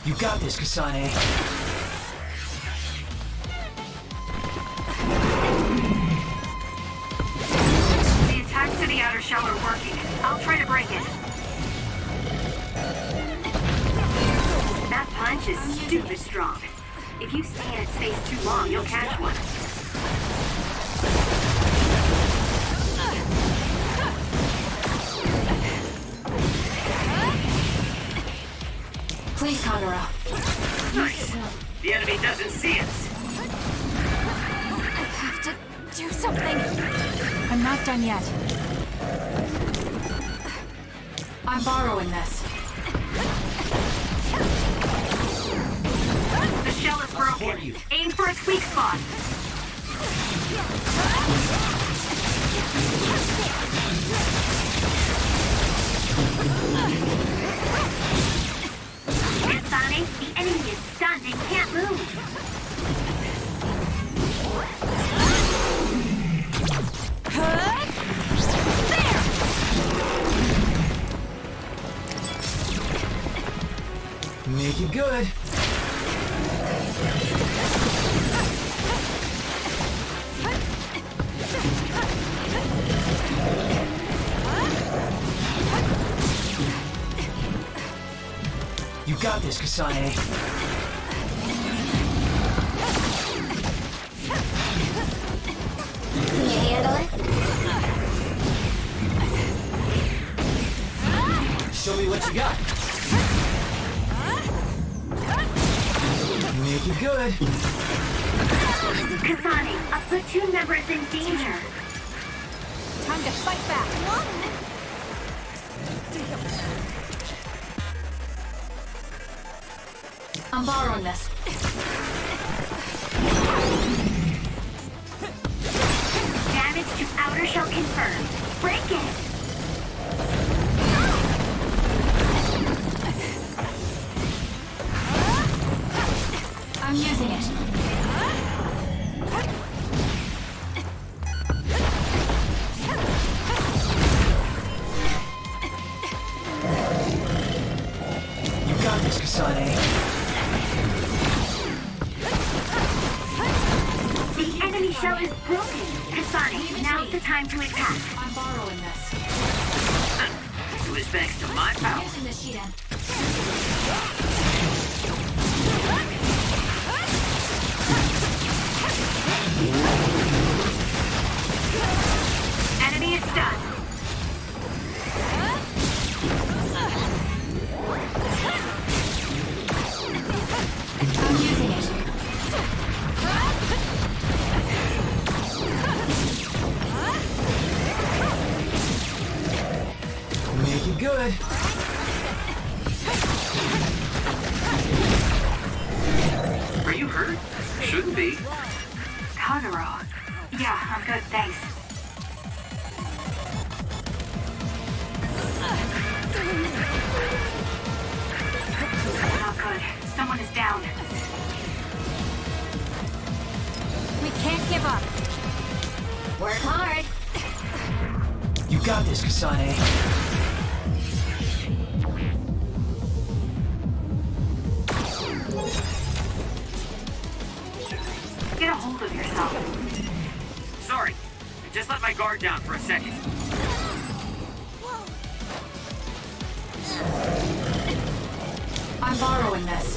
You got this, Kasane. The attacks to the outer shell are working. I'll try to break it. That punch is stupid strong. If you stay in its face too long, you'll catch one. Please, Kagura. Nice. The enemy doesn't see us. I have to do something. I'm not done yet. I'm borrowing this. The shell is broken. Aim for its weak spot. Kasane, the enemy is stunned and can't move. Make it good. You got this, Kasane. Can you handle it? Show me what you got. Make it good. Kasane, a platoon member is in danger. Time to fight back. I'm borrowing this. Damage to outer shell confirmed. Break it! I'm using it. Kasane. The enemy shell is broken. Kasane, now's the time to attack. I'm borrowing this. It was thanks to my power. Using the sheet end. Enemy is done. I'm using it. Make it good. Are you hurt? Shouldn't be. Kagero. Yeah, I'm good, thanks. Not good. Someone is down. We can't give up. Work hard. You got this, Kasane. Get a hold of yourself. Sorry. I just let my guard down for a second. I'm borrowing this.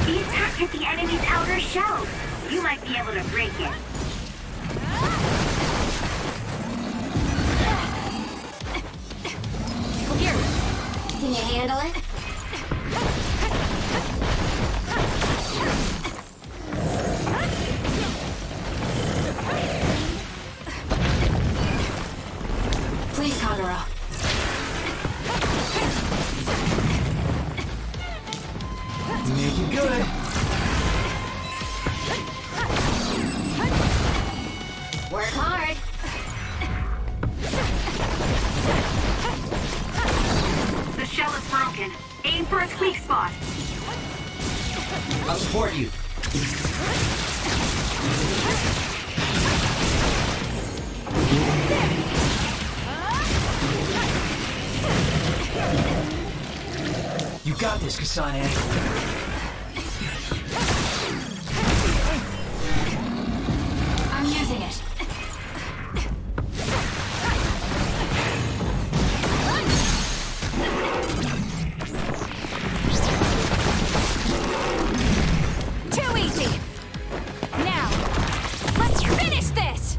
The attack hit the enemy's outer shell. You might be able to break it. Here. Can you handle it? Please, Kagero. Make it good. Work hard. The shell is broken. Aim for its weak spot. I'll support you. You got this, Kasane. I'm using it. Too easy. Now, let's finish this.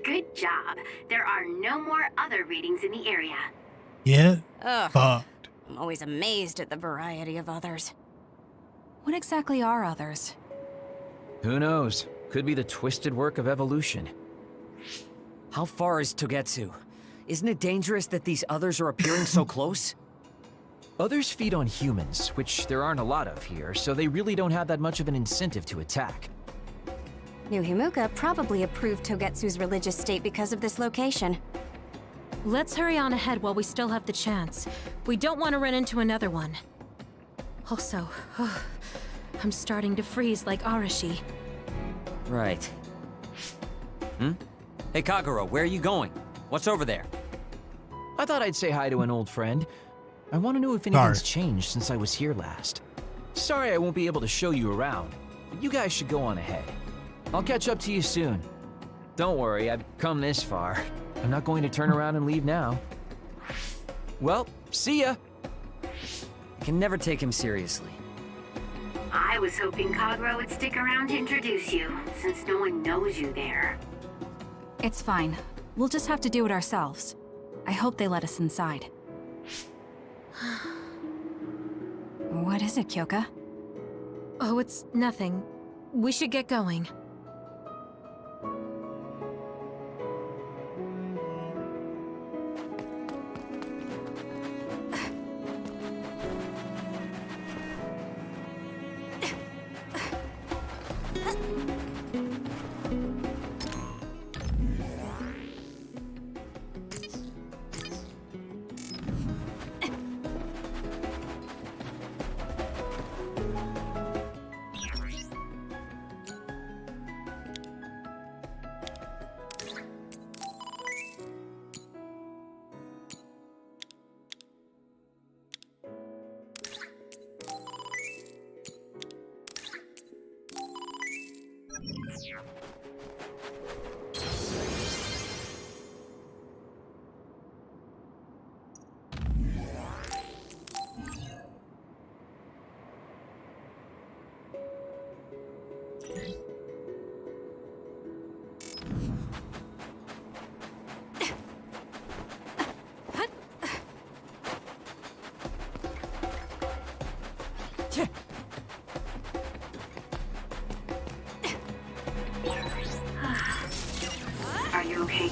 Good job. There are no more other readings in the area. Yeah. Ugh. Fucked. I'm always amazed at the variety of others. What exactly are others? Who knows? Could be the twisted work of evolution. How far is Togetsu? Isn't it dangerous that these others are appearing so close? Others feed on humans, which there aren't a lot of here, so they really don't have that much of an incentive to attack. New Himuka probably approved Togetsu's religious state because of this location. Let's hurry on ahead while we still have the chance. We don't want to run into another one. Also, I'm starting to freeze like Arashi. Right. Hey, Kagero, where are you going? What's over there? I thought I'd say hi to an old friend. I want to know if anything's changed since I was here last. Sorry I won't be able to show you around, but you guys should go on ahead. I'll catch up to you soon. Don't worry, I've come this far. I'm not going to turn around and leave now. Well, see ya! I can never take him seriously. I was hoping Kagero would stick around to introduce you, since no one knows you there. It's fine. We'll just have to do it ourselves. I hope they let us inside. What is it, Kyoka? Oh, it's nothing. We should get going.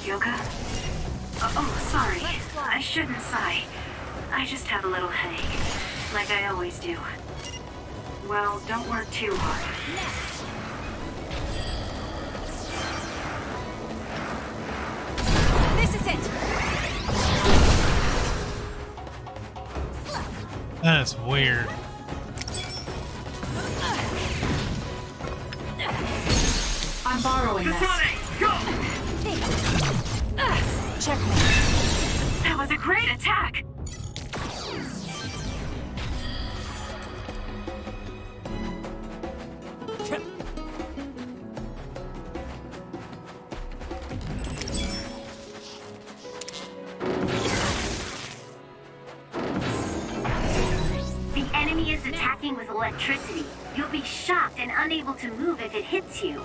Yoka? Oh, sorry. I shouldn't sigh. I just have a little headache, like I always do. Well, don't work too hard. This is it! That's weird. I'm borrowing this. Checkmate. That was a great attack! The enemy is attacking with electricity. You'll be shocked and unable to move if it hits you.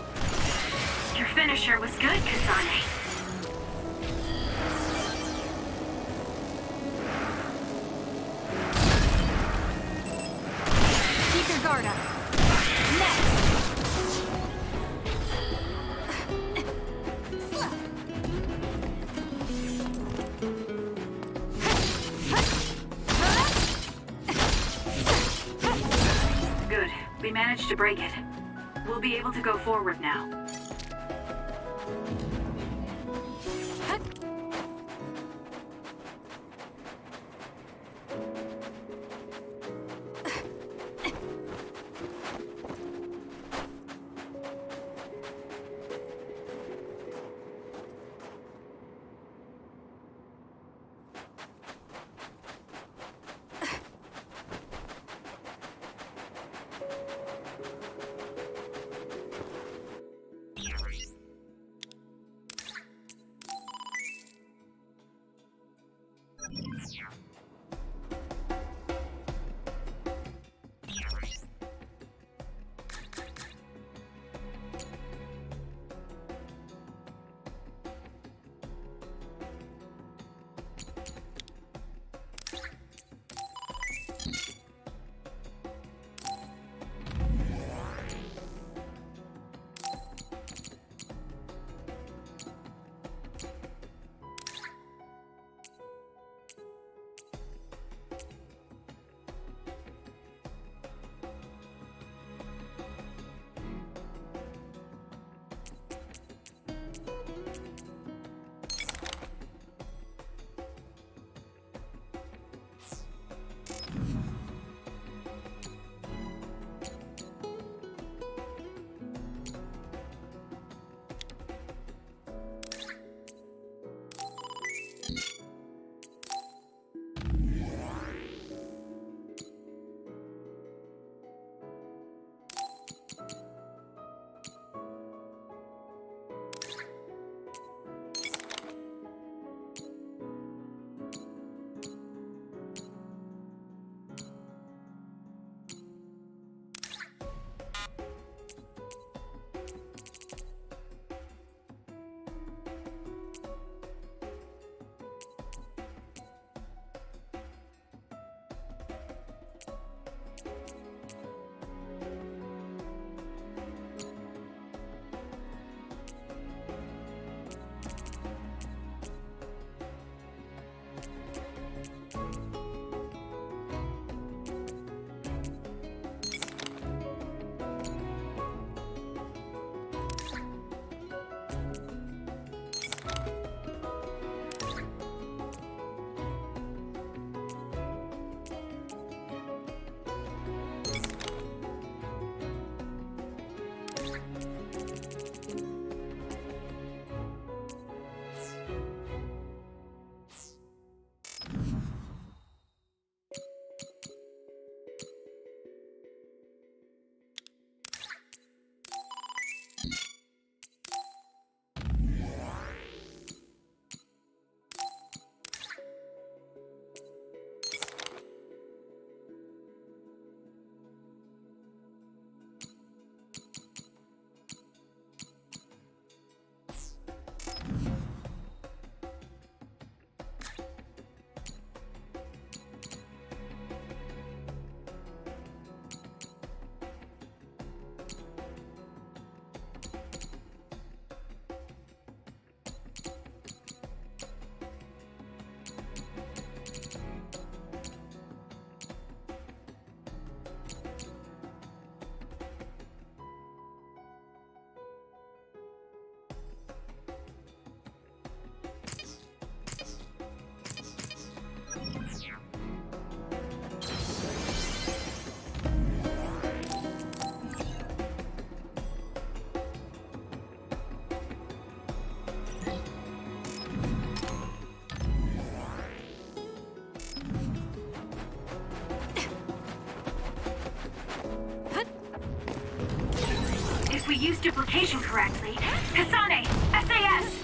Your finisher was good, Kasane. Keep your guard up. Next! Good. We managed to break it. We'll be able to go forward now. use duplication correctly. Kasane, SAS!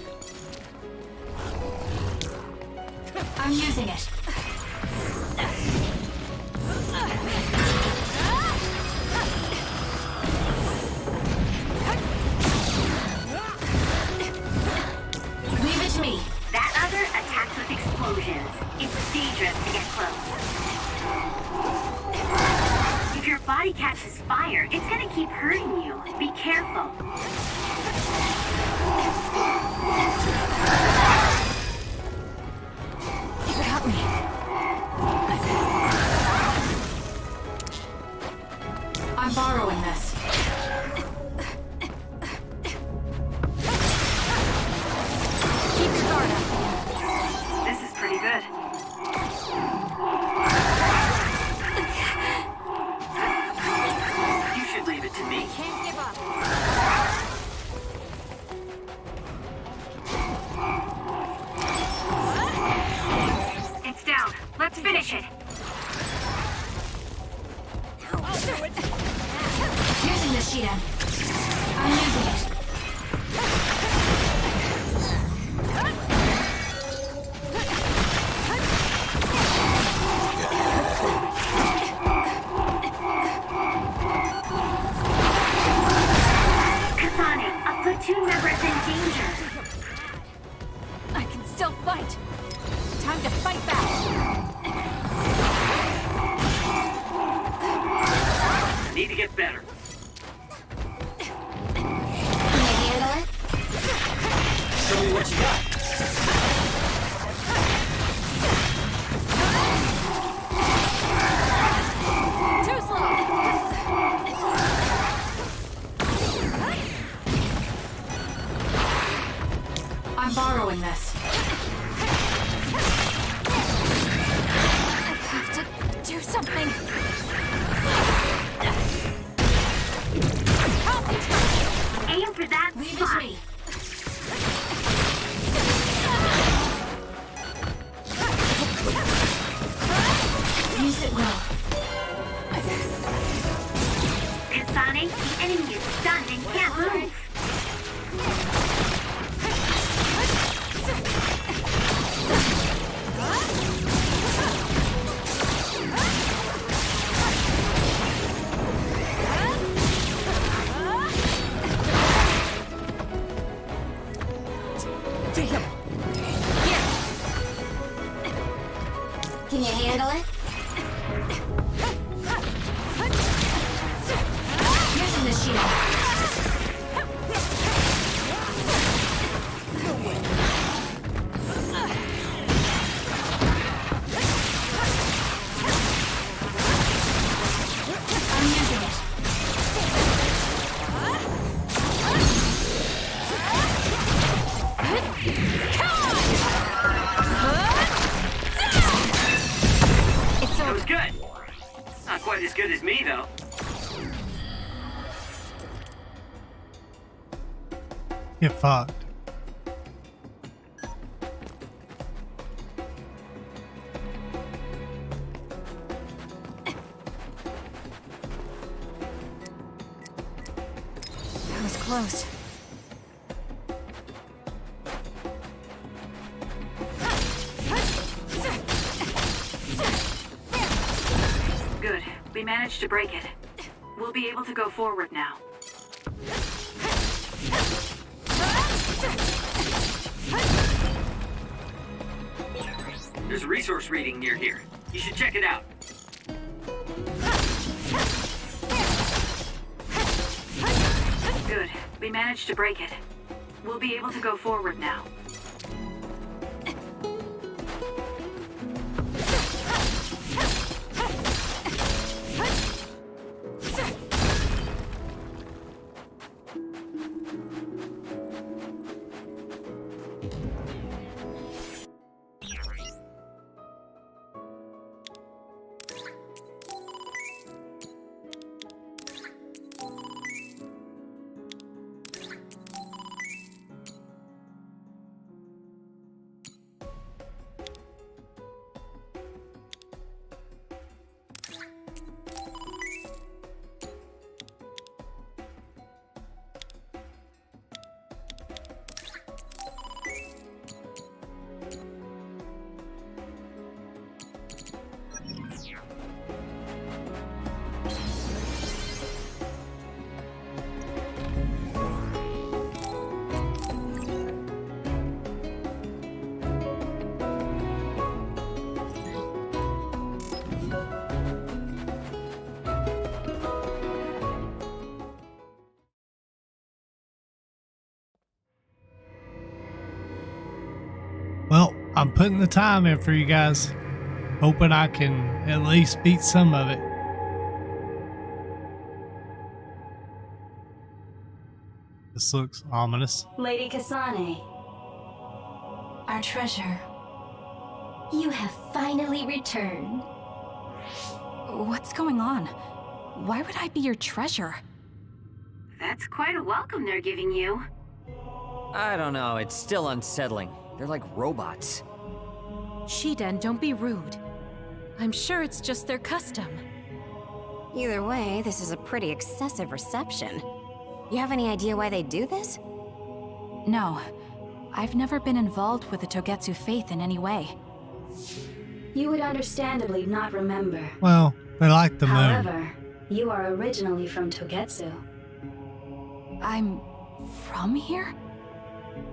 I'm using it. Leave it to me. That other attacks with explosions. It's dangerous to get close. If your body catches fire, it's gonna keep hurting you. Be careful. You got me. I'm borrowing this. Keep your guard up. This is pretty good. You should leave it to me. Can't give up. It's down. Let's finish it. Using the Sheeta. I'm using it. Kasane, a platoon member is in danger. I can still fight. Time to fight back. I need to get better. Can you handle it? Show me what you got. Too slow. I'm borrowing this. I have to do something. Aim for that Leave it to spot. me. Use it well. Kasane, the enemy is stunned and can't move. Damn! Can you handle it? Using the shield. I'm using it. It's That over. was good. Not quite as good as me, though. Get fucked. That was close. Good. We managed to break it. We'll be able to go forward now. There's a resource reading near here. You should check it out. Good. We managed to break it. We'll be able to go forward now. I'm putting the time in for you guys, hoping I can at least beat some of it. This looks ominous. Lady Kasane, our treasure. You have finally returned. What's going on? Why would I be your treasure? That's quite a welcome they're giving you. I don't know, it's still unsettling. They're like robots. Shiden, don't be rude. I'm sure it's just their custom. Either way, this is a pretty excessive reception. You have any idea why they do this? No. I've never been involved with the Togetsu faith in any way. You would understandably not remember. Well, they like the moon. However, you are originally from Togetsu. I'm from here?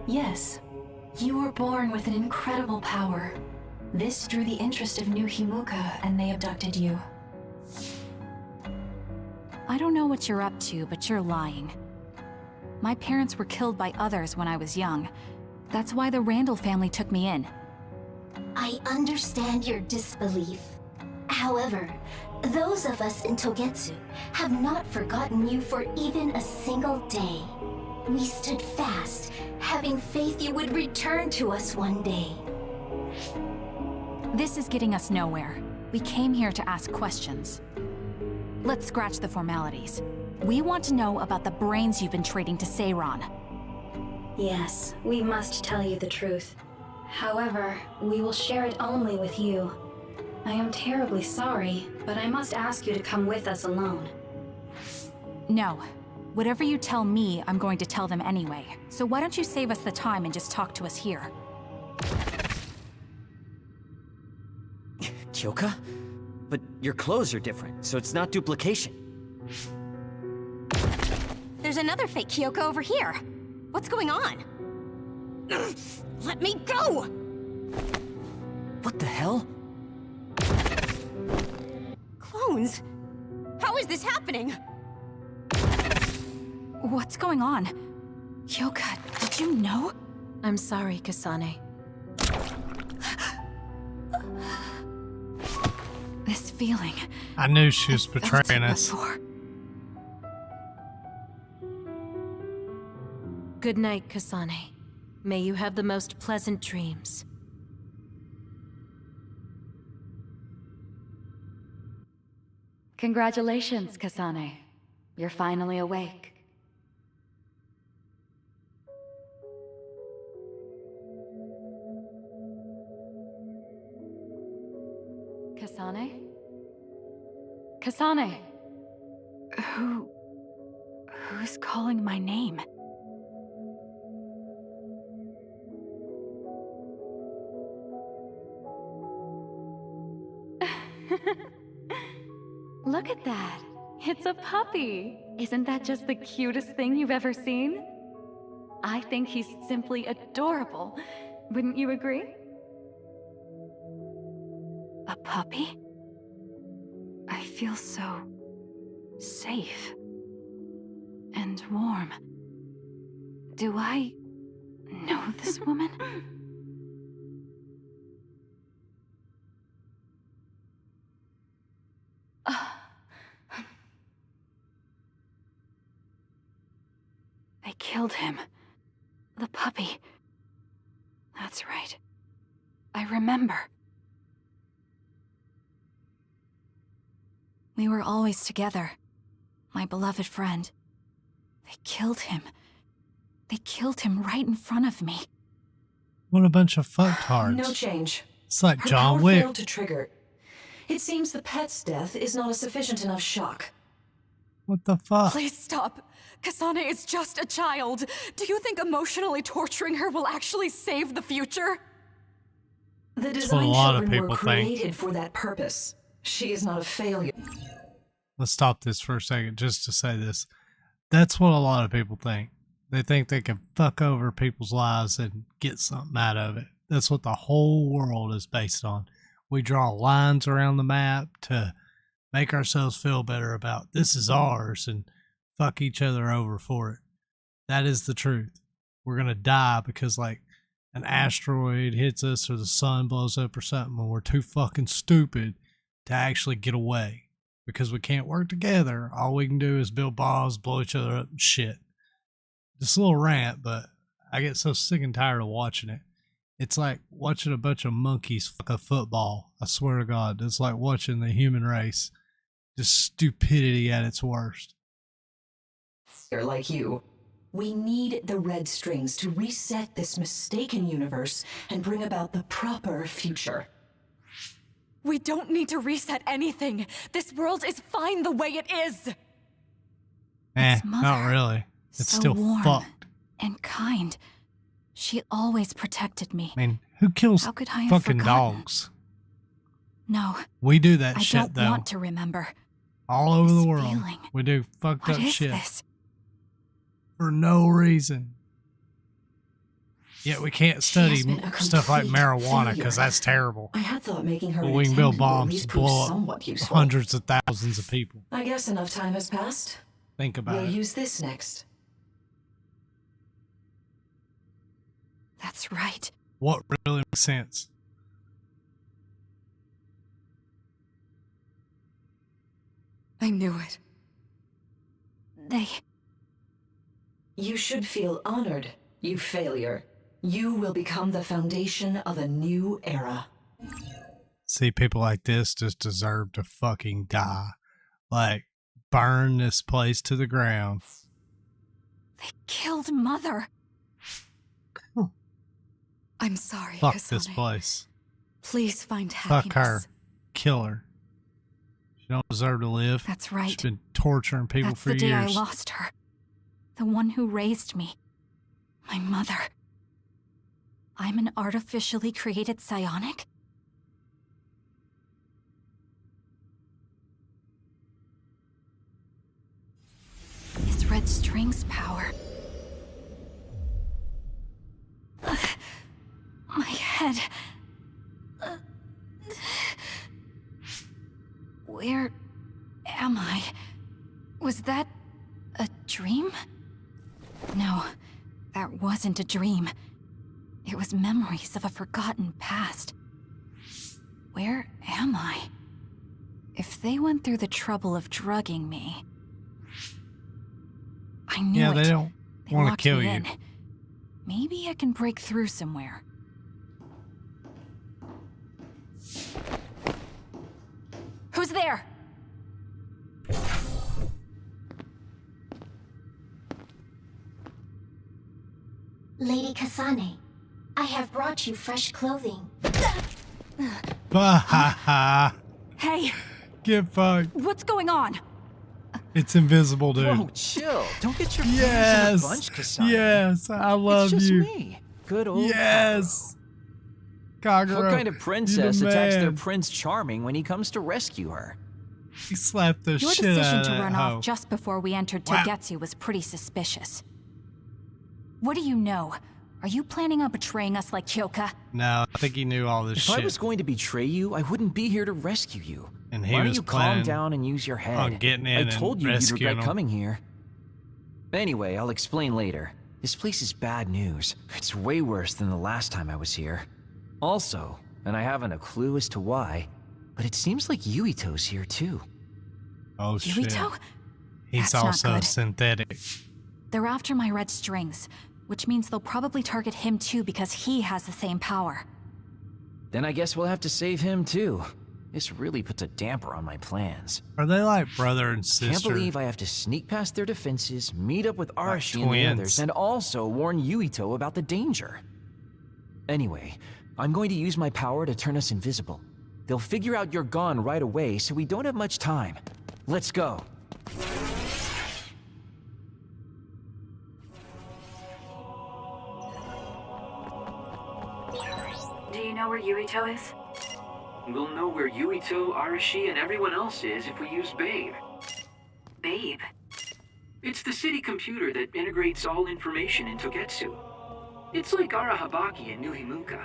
Yes. You were born with an incredible power. This drew the interest of New Himuka, and they abducted you. I don't know what you're up to, but you're lying. My parents were killed by others when I was young. That's why the Randall family took me in. I understand your disbelief. However, those of us in Togetsu have not forgotten you for even a single day. We stood fast, having faith you would return to us one day. This is getting us nowhere. We came here to ask questions. Let's scratch the formalities. We want to know about the brains you've been trading to Seiron. Yes, we must tell you the truth. However, we will share it only with you. I am terribly sorry, but I must ask you to come with us alone. No. Whatever you tell me, I'm going to tell them anyway. So why don't you save us the time and just talk to us here? Kyoka? But your clothes are different, so it's not duplication. There's another fake Kyoko over here. What's going on? Let me go! What the hell? Clones? How is this happening? What's going on? Kyoka, did you know? I'm sorry, Kasane. This feeling. I knew she was I felt betraying it us. before. Good night, Kasane. May you have the most pleasant dreams. Congratulations, Kasane. You're finally awake. Kasane? Kasane! Who's calling my name? Look at that! It's a puppy! Isn't that just the cutest thing you've ever seen? I think he's simply adorable. Wouldn't you agree? A puppy? I feel so safe and warm. Do I know this woman? They killed him. The puppy. That's right. I remember. We were always together. My beloved friend. They killed him. They killed him right in front of me. What a bunch of fucktards. No change. It's like Her John power Wick. failed to trigger. It seems the pet's death is not a sufficient enough shock. What the fuck? Please stop. Kasane is just a child. Do you think emotionally torturing her will actually save the future? The That's what a design lot of children were people think. created for that purpose. She is not a failure. Let's stop this for a second just to say this. That's what a lot of people think. They think they can fuck over people's lives and get something out of it. That's what the whole world is based on. We draw lines around the map to make ourselves feel better about this is ours and fuck each other over for it. That is the truth. We're going to die because, like, an asteroid hits us or the sun blows up or something, and we're too fucking stupid to actually get away because we can't work together. All we can do is build bombs, blow each other up and shit. Just a little rant, but I get so sick and tired of watching it. It's like watching a bunch of monkeys fuck a football. I swear to God, it's like watching the human race. Just stupidity at its worst. They're like you. We need the red strings to reset this mistaken universe and bring about the proper future. We don't need to reset anything. This world is fine the way it is. Not really. It's so still warm fucked. and kind. She always protected me. I mean, who kills How could I have fucking forgotten? dogs? No. We do that I shit, don't though. want to remember. All over the world. feeling. We do fucked What up is shit. this? For no reason. Yet we can't study has been a stuff like complete marijuana failure. because that's terrible. I had thought making her But an we can build attendant would at bombs least to prove blow somewhat up useful. hundreds of thousands of people. I guess enough time has passed. Think about We'll it. use this next. That's right. What really makes sense? I knew it. You should feel honored, you failure. You will become the foundation of a new era. See, people like this just deserve to fucking die. Like, burn this place to the ground. Killed Mother. I'm sorry, Fuck Kasane. this place. Please find happiness. Fuck her. Kill her. She don't deserve to live. That's right. She's been torturing people That's for the day years. I lost her. The one who raised me. My mother. I'm an artificially created psionic? Is Red String's power. My head. Where am I? Was that a dream? No, that wasn't a dream. It was memories of a forgotten past. Where am I? If they went through the trouble of drugging me... I knew Yeah, it. they don't They want to locked kill me you. in. Maybe I can break through somewhere. Who's there? Lady Kasane, I have brought you fresh clothing. Bah, Hey, get fucked. what's going on? It's invisible, dude. Whoa, chill. Don't get your fingers Yes. in a bunch, Kasane. Yes, I love it's just you. me. Good old Yes. Kagura, What kind of you're princess the attacks their man. Prince Charming when he comes to rescue her? He slapped the Your shit decision out of to that run hoe. off just before we entered Wow. Togetsu was pretty suspicious. What do you know? Are you planning on betraying us like Kyoka? No, I think he knew all this If shit. I was going to betray you, I wouldn't be here to rescue you. And he Why don't was you calm planning down and use your head? on getting in I and told you you'd rescuing regret him. coming here. Anyway, I'll explain later. This place is bad news. It's way worse than the last time I was here. Also, and I haven't a clue as to why, but it seems like Yuito's here too. Oh shit. Yuito? He's That's not also good. synthetic. They're after my red strings, which means they'll probably target him too because he has the same power. Then I guess we'll have to save him too. This really puts a damper on my plans. Are they like brother and sister? Can't believe I have to sneak past their defenses, meet up with Arashi and the twins. others, and also warn Yuito about the danger. Anyway, I'm going to use my power to turn us invisible. They'll figure out you're gone right away, so we don't have much time. Let's go. Do you know where Yuito is? We'll know where Yuito, Arashi, and everyone else is if we use Babe. Babe. It's the city computer that integrates all information in Togetsu. It's like Arahabaki and Nuhimuka.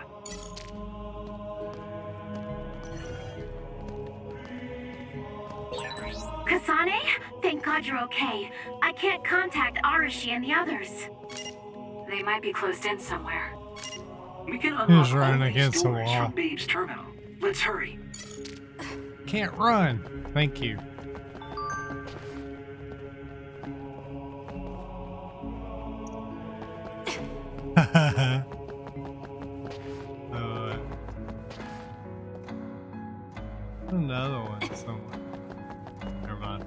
Kasane? Thank God you're okay. I can't contact Arashi and the others. They might be closed in somewhere. We can He was unlock running all these against the doors wall. from Babe's terminal. Let's hurry. Can't run. Thank you. Another one somewhere. Never mind.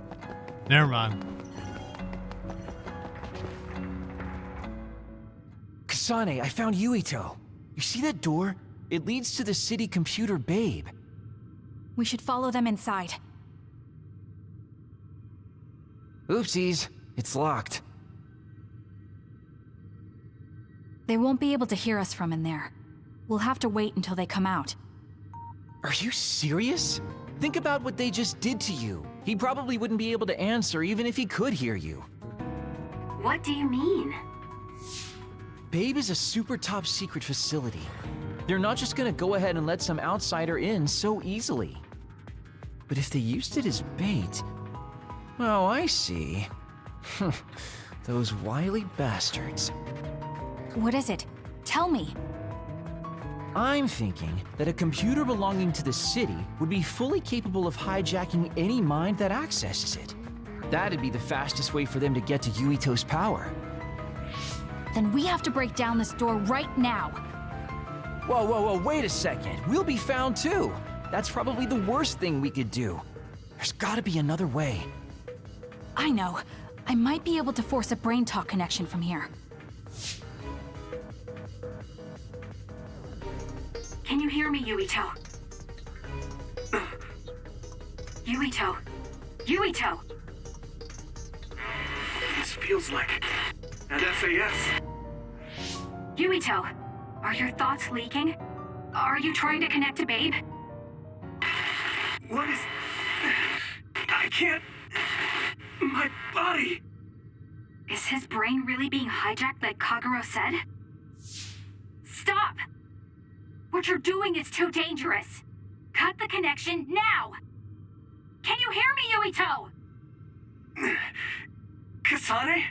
Never mind. Kasane, I found Yuito. You see that door? It leads to the city computer Babe. We should follow them inside. Oopsies, it's locked. They won't be able to hear us from in there. We'll have to wait until they come out. Are you serious? Think about what they just did to you. He probably wouldn't be able to answer even if he could hear you. What do you mean? Babe is a super top secret facility. They're not just gonna go ahead and let some outsider in so easily. But if they used it as bait... Oh, I see. Those wily bastards. What is it? Tell me. I'm thinking that a computer belonging to the city would be fully capable of hijacking any mind that accesses it. That'd be the fastest way for them to get to Yuito's power. Then we have to break down this door right now. Whoa, wait a second. We'll be found too. That's probably the worst thing we could do. There's gotta be another way. I know. I might be able to force a brain talk connection from here. Can you hear me, Yuito? Yuito! Yuito! This feels like an SAS. Yuito! Are your thoughts leaking? Are you trying to connect to Babe? What is... I can't... My body... Is his brain really being hijacked like Kagero said? Stop! What you're doing is too dangerous. Cut the connection now! Can you hear me, Yuito? Kasane?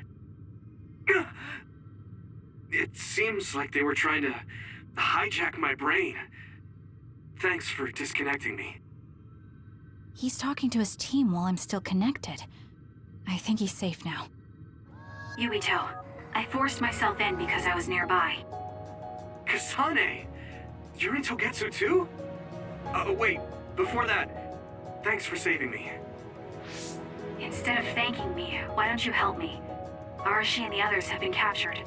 It seems like they were trying to hijack my brain. Thanks for disconnecting me. He's talking to his team while I'm still connected. I think he's safe now. Yuito, I forced myself in because I was nearby. Kasane! You're in Togetsu too? Wait, before that, thanks for saving me. Instead of thanking me, why don't you help me? Arashi and the others have been captured.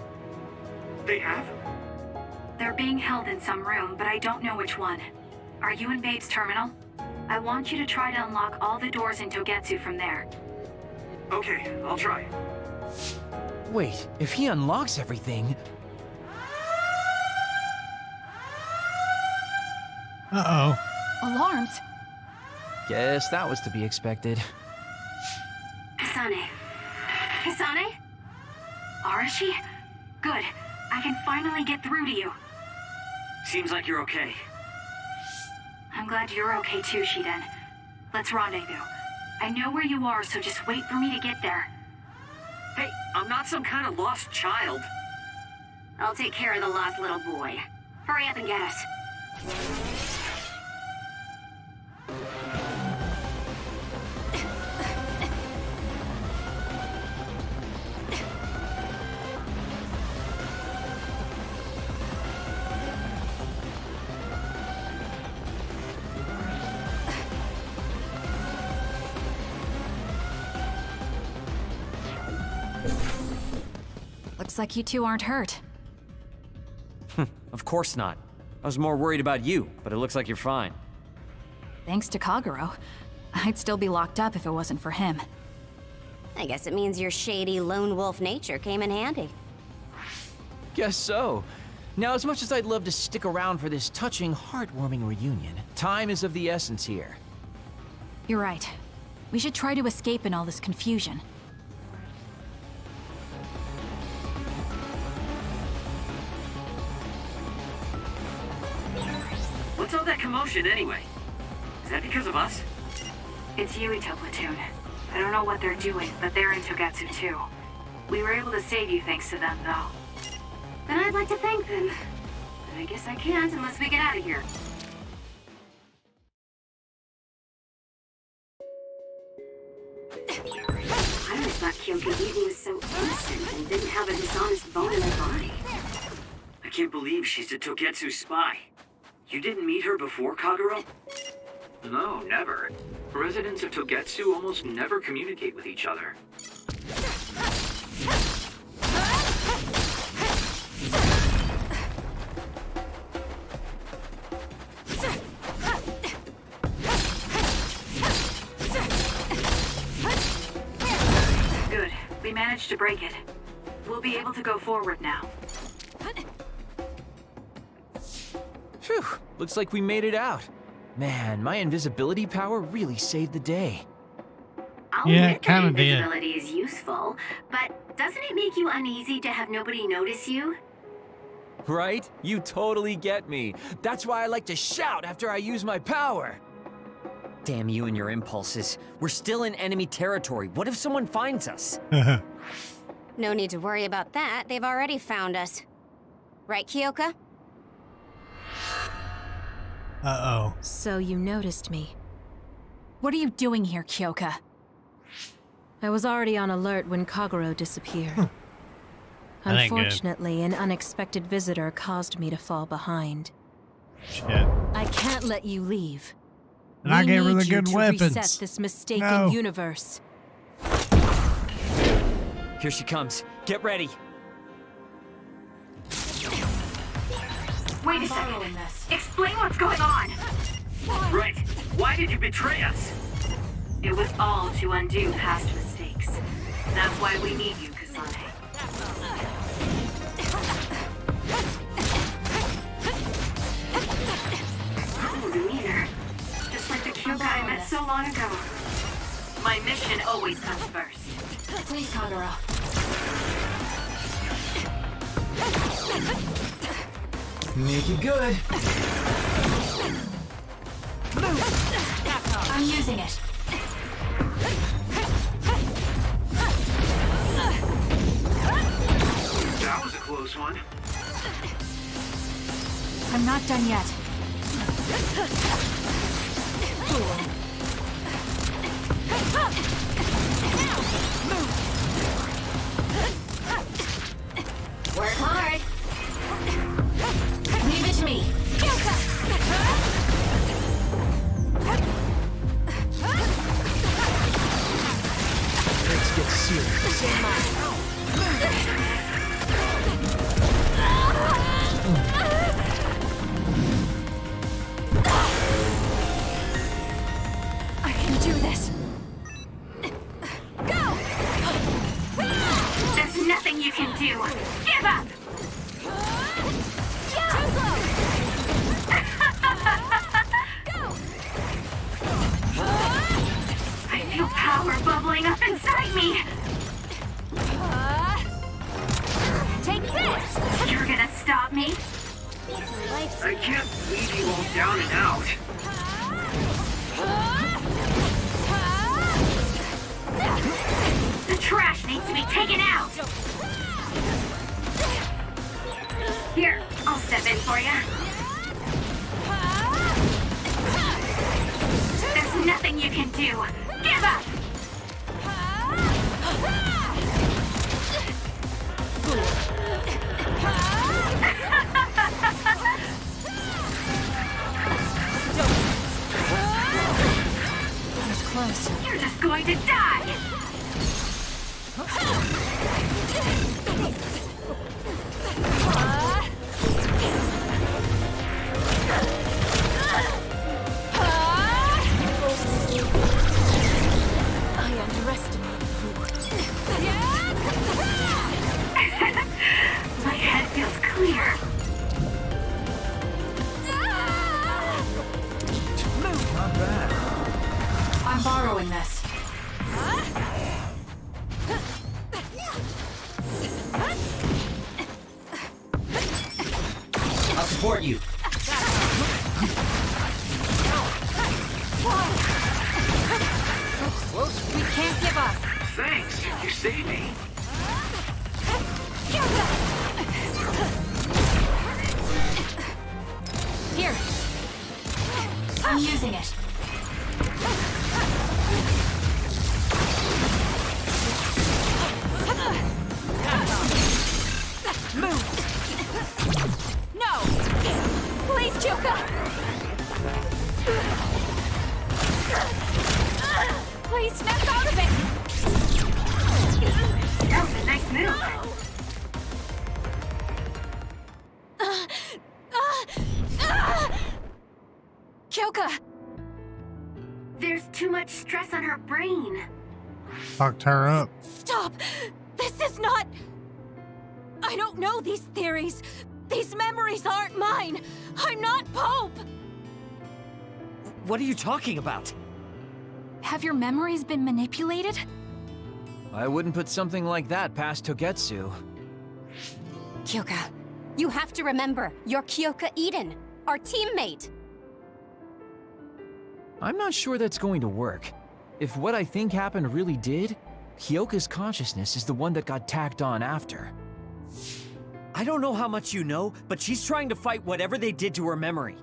They have? They're being held in some room, but I don't know which one. Are you in Babe's terminal? I want you to try to unlock all the doors in Togetsu from there. Okay, I'll try. Wait, if he unlocks everything... Uh-oh. Alarms? Guess that was to be expected. Kasane. Kasane? Arashi? Good. I can finally get through to you. Seems like you're okay. I'm glad you're okay too, Shiden. Let's rendezvous. I know where you are, so just wait for me to get there. Hey, I'm not some kind of lost child. I'll take care of the lost little boy. Hurry up and get us. Looks like you two aren't hurt. Of course not. I was more worried about you, but it looks like you're fine. Thanks to Kagero. I'd still be locked up if it wasn't for him. I guess it means your shady lone wolf nature came in handy. Guess so. Now, as much as I'd love to stick around for this touching, heartwarming reunion, time is of the essence here. You're right. We should try to escape in all this confusion. What's all that commotion anyway? Is that because of us? It's Yuito platoon. I don't know what they're doing, but they're in Togetsu too. We were able to save you thanks to them, though. Then I'd like to thank them. I guess I can't unless we get out of here. I always thought Kyoka Eden was so innocent and didn't have a dishonest bone in her body. I can't believe she's a Togetsu spy. You didn't meet her before, Kagero? No, never. Residents of Togetsu almost never communicate with each other. Good. We managed to break it. We'll be able to go forward now. Phew, looks like we made it out. Man, my invisibility power really saved the day. I'll Yeah, admit that kinda did. invisibility is useful, but doesn't it make you uneasy to have nobody notice you? Right? You totally get me. That's why I like to shout after I use my power. Damn you and your impulses. We're still in enemy territory. What if someone finds us? No need to worry about that. They've already found us. Right, Kyoka? Uh-oh. So you noticed me. What are you doing here, Kyoka? I was already on alert when Kagero disappeared. That ain't good. Unfortunately, an unexpected visitor caused me to fall behind. Shit. I can't let you leave. And I We gave her the need you good to weapons. reset this mistaken No. universe. Here she comes. Get ready. Wait a second. Explain what's going on. Right. Why did you betray us? It was all to undo past mistakes. That's why we need you, Kasane. Oh, demeanor. Just like the cute guy I met so long ago. My mission always comes first. Please, Kagero. Make it good. I'm using it. That was a close one. I'm not done yet. Work hard. Leave it to me. Let's get serious. I can do this. There's nothing you can do. Give up! I feel power bubbling up inside me. Take this! You're gonna stop me? I can't leave you all down and out. The trash needs to be taken out. Here, I'll step in for you. There's nothing you can do. Give up! That was close. You're just going to die! I underestimated you. My head feels clear. Not bad. I'm borrowing this. I'll support you. We can't give up. Thanks. You saved me. I'm using it. Move! No! Please, Kyoka! Please snap out of it! That was a nice move. Kyoka! There's too much stress on her brain. Fucked her up. Stop! This is not... I don't know these theories. These memories aren't mine. I'm not Pope! What are you talking about? Have your memories been manipulated? I wouldn't put something like that past Togetsu. Kyoka, you have to remember, you're Kyoka Eden, our teammate. I'm not sure that's going to work. If what I think happened really did, Kyoka's consciousness is the one that got tacked on after. I don't know how much you know, but she's trying to fight whatever they did to her memory.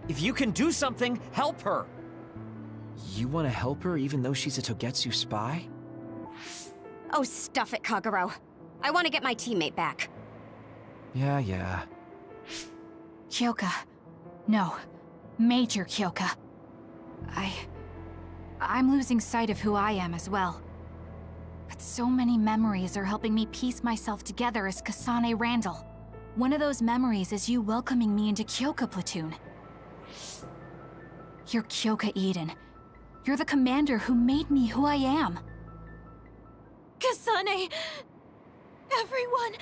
If you can do something, help her! You want to help her even though she's a Togetsu spy? Oh, stuff it, Kagero. I want to get my teammate back. Yeah. Kyoka. No. Major Kyoka. I'm losing sight of who I am as well. But so many memories are helping me piece myself together as Kasane Randall. One of those memories is you welcoming me into Kyoka Platoon. You're Kyoka Eden. You're the commander who made me who I am. Kasane! Everyone!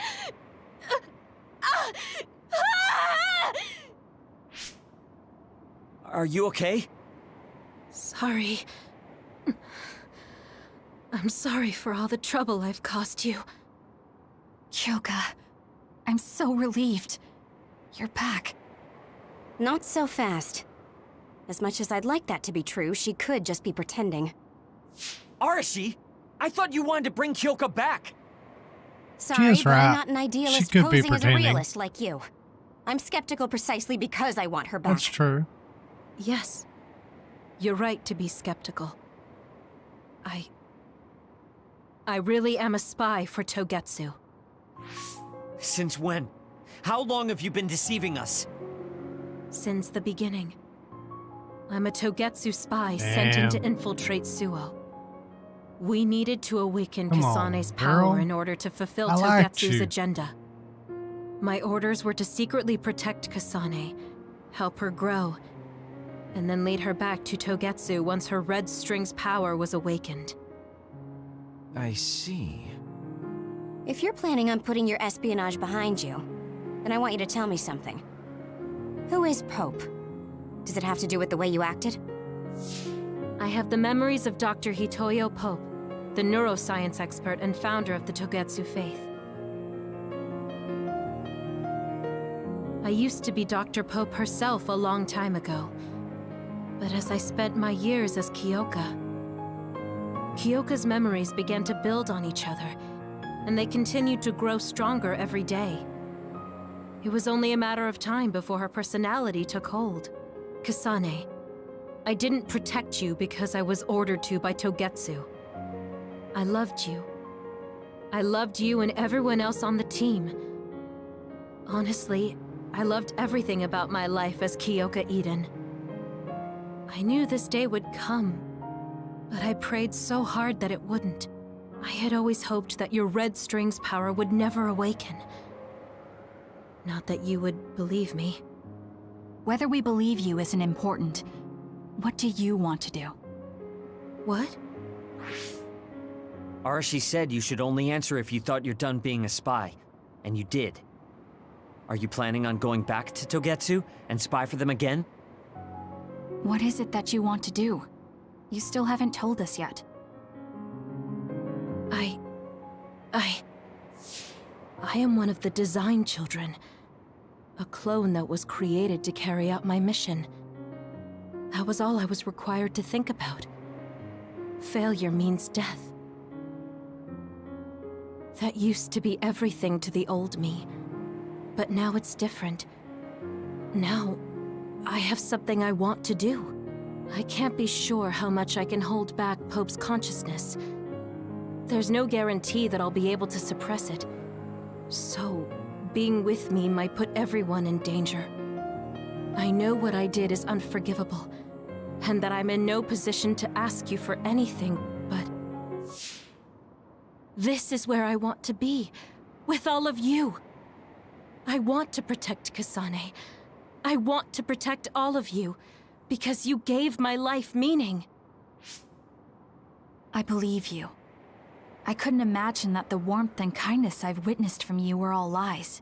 Are you okay? Sorry. I'm sorry for all the trouble I've caused you. Kyoka, I'm so relieved. You're back. Not so fast. As much as I'd like that to be true, she could just be pretending. Arashi! I thought you wanted to bring Kyoka back! Sorry, is but right. I'm not an idealist She could be posing as a pretending. realist like you. I'm skeptical precisely because I want her back. That's true. Yes. You're right to be skeptical. I really am a spy for Togetsu. Since when? How long have you been deceiving us? Since the beginning. I'm a Togetsu spy sent in to infiltrate Suo. We needed to awaken Come on, Kasane's girl. power in order to fulfill I liked Togetsu's you. agenda. My orders were to secretly protect Kasane, help her grow, and then lead her back to Togetsu once her red string's power was awakened. I see. If you're planning on putting your espionage behind you, then I want you to tell me something. Who is Pope? Does it have to do with the way you acted? I have the memories of Dr. Hitoyo Pope, the neuroscience expert and founder of the Togetsu faith. I used to be Dr. Pope herself a long time ago. But as I spent my years as Kyoka, Kyoka's memories began to build on each other, and they continued to grow stronger every day. It was only a matter of time before her personality took hold. Kasane, I didn't protect you because I was ordered to by Togetsu. I loved you. I loved you and everyone else on the team. Honestly, I loved everything about my life as Kyoka Eden. I knew this day would come, but I prayed so hard that it wouldn't. I had always hoped that your red string's power would never awaken. Not that you would believe me. Whether we believe you isn't important. What do you want to do? What? Arashi said you should only answer if you thought you're done being a spy. And you did. Are you planning on going back to Togetsu and spy for them again? What is it that you want to do? You still haven't told us yet. I am one of the design children. A clone that was created to carry out my mission. That was all I was required to think about. Failure means death. That used to be everything to the old me. But now it's different. Now, I have something I want to do. I can't be sure how much I can hold back Pope's consciousness. There's no guarantee that I'll be able to suppress it. So, being with me might put everyone in danger. I know what I did is unforgivable, and that I'm in no position to ask you for anything, but... this is where I want to be, with all of you. I want to protect Kasane. I want to protect all of you, because you gave my life meaning. I believe you. I couldn't imagine that the warmth and kindness I've witnessed from you were all lies.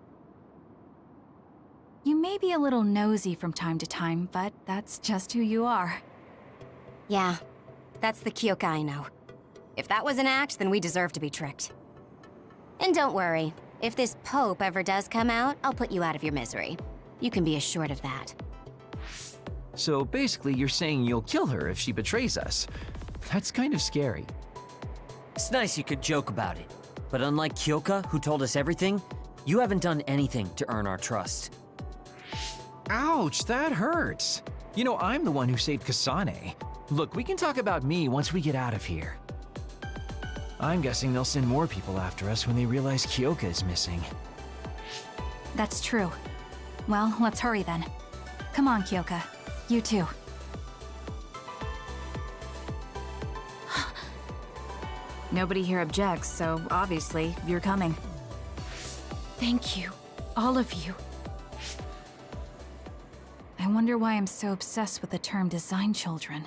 You may be a little nosy from time to time, but that's just who you are. Yeah, that's the Kyoka I know. If that was an act, then we deserve to be tricked. And don't worry, if this Pope ever does come out, I'll put you out of your misery. You can be assured of that. So basically, you're saying you'll kill her if she betrays us. That's kind of scary. It's nice you could joke about it, but unlike Kyoka, who told us everything, you haven't done anything to earn our trust. Ouch, that hurts. You know, I'm the one who saved Kasane. Look, we can talk about me once we get out of here. I'm guessing they'll send more people after us when they realize Kyoka is missing. That's true. Well, let's hurry then. Come on, Kyoka. You too. Nobody here objects, so obviously you're coming. Thank you, all of you. I wonder why I'm so obsessed with the term design children.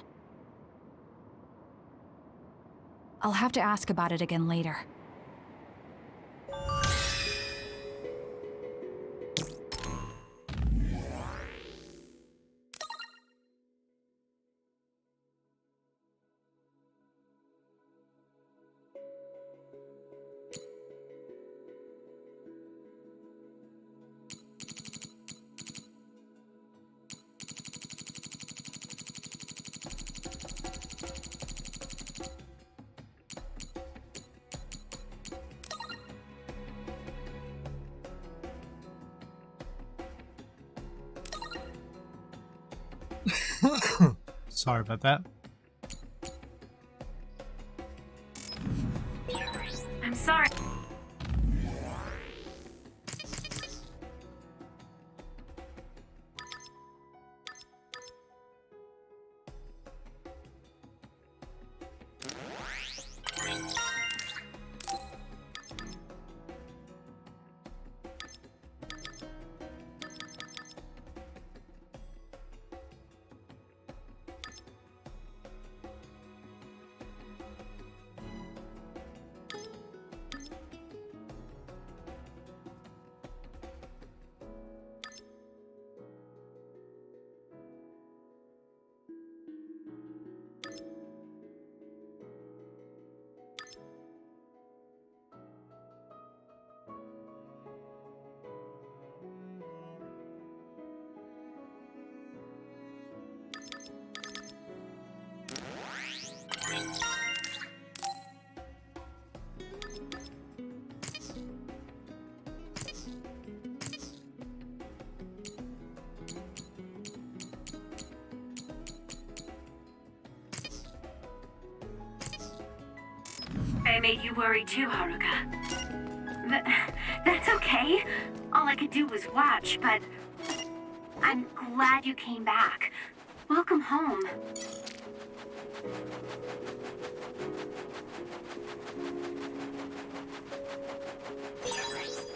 I'll have to ask about it again later. Sorry about that. I'm sorry. I made you worry too, Haruka. That's okay. All I could do was watch, but I'm glad you came back. Welcome home.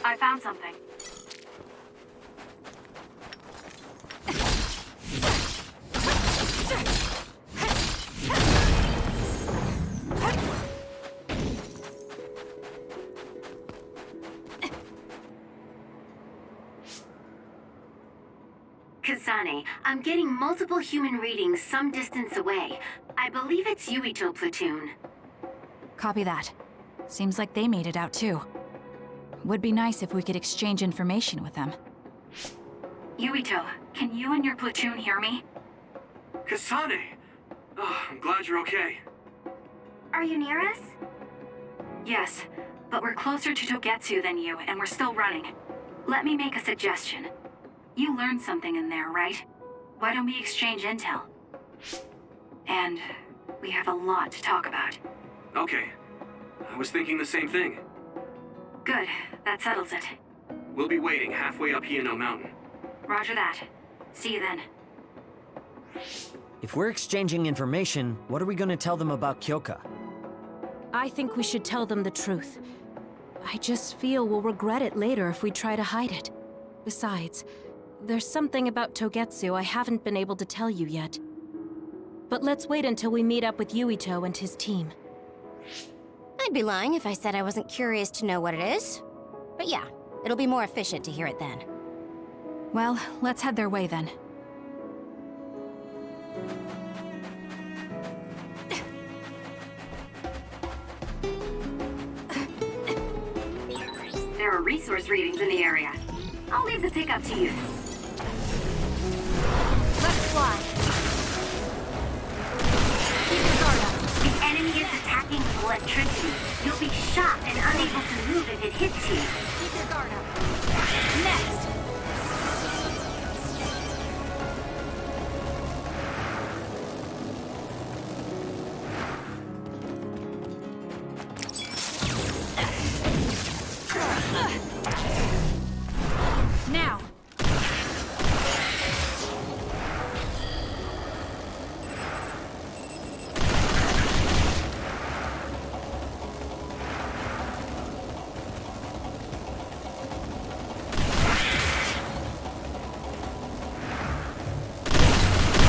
I found something. Kasane, I'm getting multiple human readings some distance away. I believe it's Yuito platoon. Copy that. Seems like they made it out too. Would be nice if we could exchange information with them. Yuito, can you and your platoon hear me? Kasane! Oh, I'm glad you're okay. Are you near us? Yes, but we're closer to Togetsu than you, and we're still running. Let me make a suggestion. You learned something in there, right? Why don't we exchange intel? And we have a lot to talk about. Okay. I was thinking the same thing. Good. That settles it. We'll be waiting halfway up Hiano Mountain. Roger that. See you then. If we're exchanging information, what are we gonna tell them about Kyoka? I think we should tell them the truth. I just feel we'll regret it later if we try to hide it. Besides, there's something about Togetsu I haven't been able to tell you yet. But let's wait until we meet up with Yuito and his team. I'd be lying if I said I wasn't curious to know what it is. But yeah, it'll be more efficient to hear it then. Well, let's head their way then. There are resource readings in the area. I'll leave the pickup to you. Let's fly. Keep your guard up. The enemy is attacking with electricity. You'll be shot and unable to move if it hits you. Keep your guard up. Next! Now!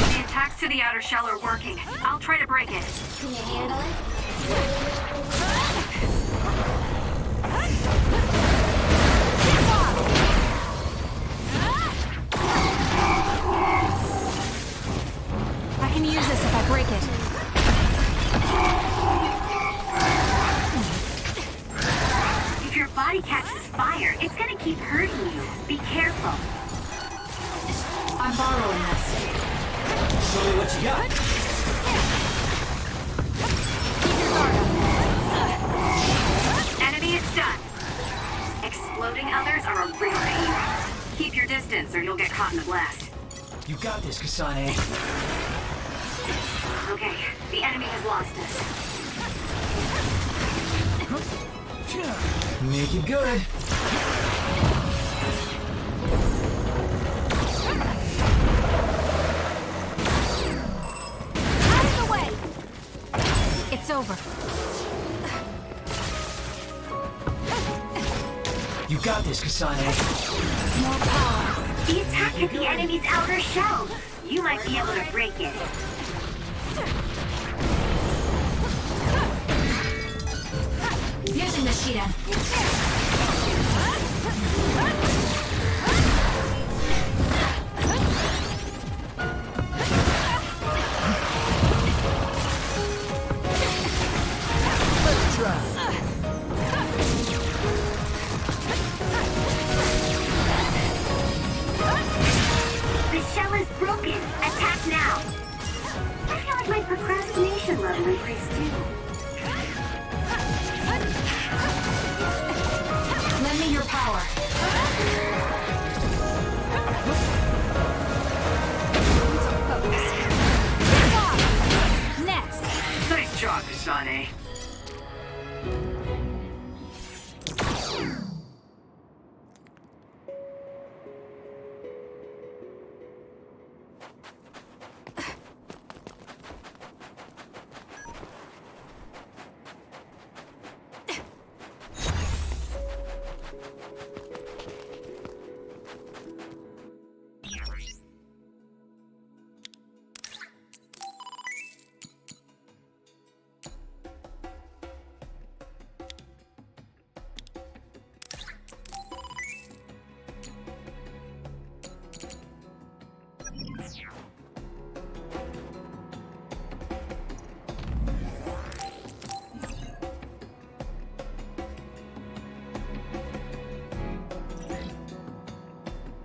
The attacks to the outer shell are working. I'll try to break it. Can you handle it? I can use this if I break it. If your body catches fire, it's gonna keep hurting you. Be careful. I'm borrowing this. Show me what you got. Keep your guard up. Enemy is done. Exploding others are a real pain. Keep your distance or you'll get caught in the blast. You got this, Kasane. Okay, the enemy has lost us. Make it good. Out of the way! It's over. You got this, Kasane. More power. The attack hit the enemy's outer shell. You might be able to break it. Using the Shida. Let's try. The shell is broken. Attack now. I feel like my procrastination level increased too. Lend me your power. Next! Nice job, Kasane. –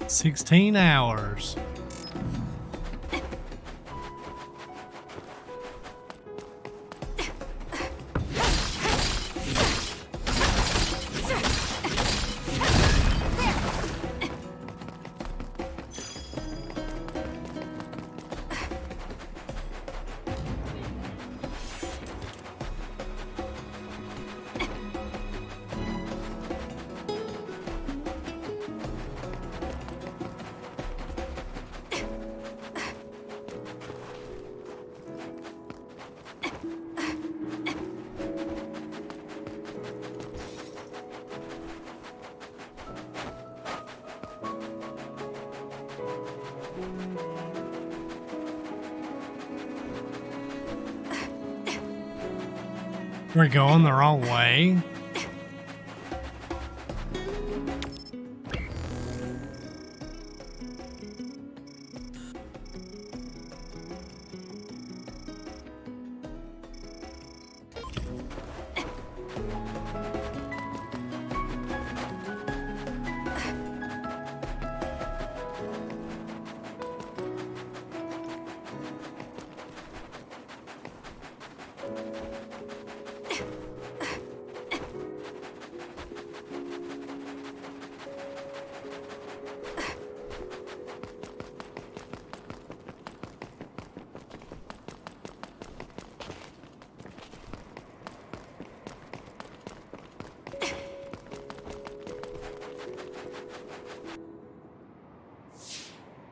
16 hours. We're going the wrong way.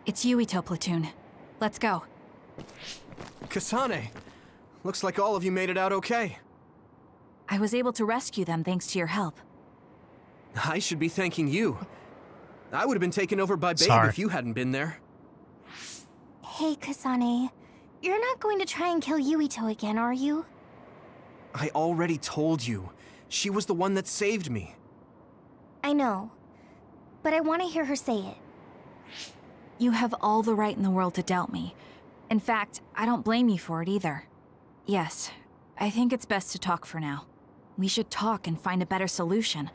It's Yuito platoon. Let's go. Kasane! Looks like all of you made it out okay. I was able to rescue them thanks to your help. I should be thanking you. I would have been taken over by Babe Sorry. if you hadn't been there. Hey, Kasane. You're not going to try and kill Yuito again, are you? I already told you. She was the one that saved me. I know. But I want to hear her say it. You have all the right in the world to doubt me. In fact, I don't blame you for it either. Yes, I think it's best to talk for now. We should talk and find a better solution,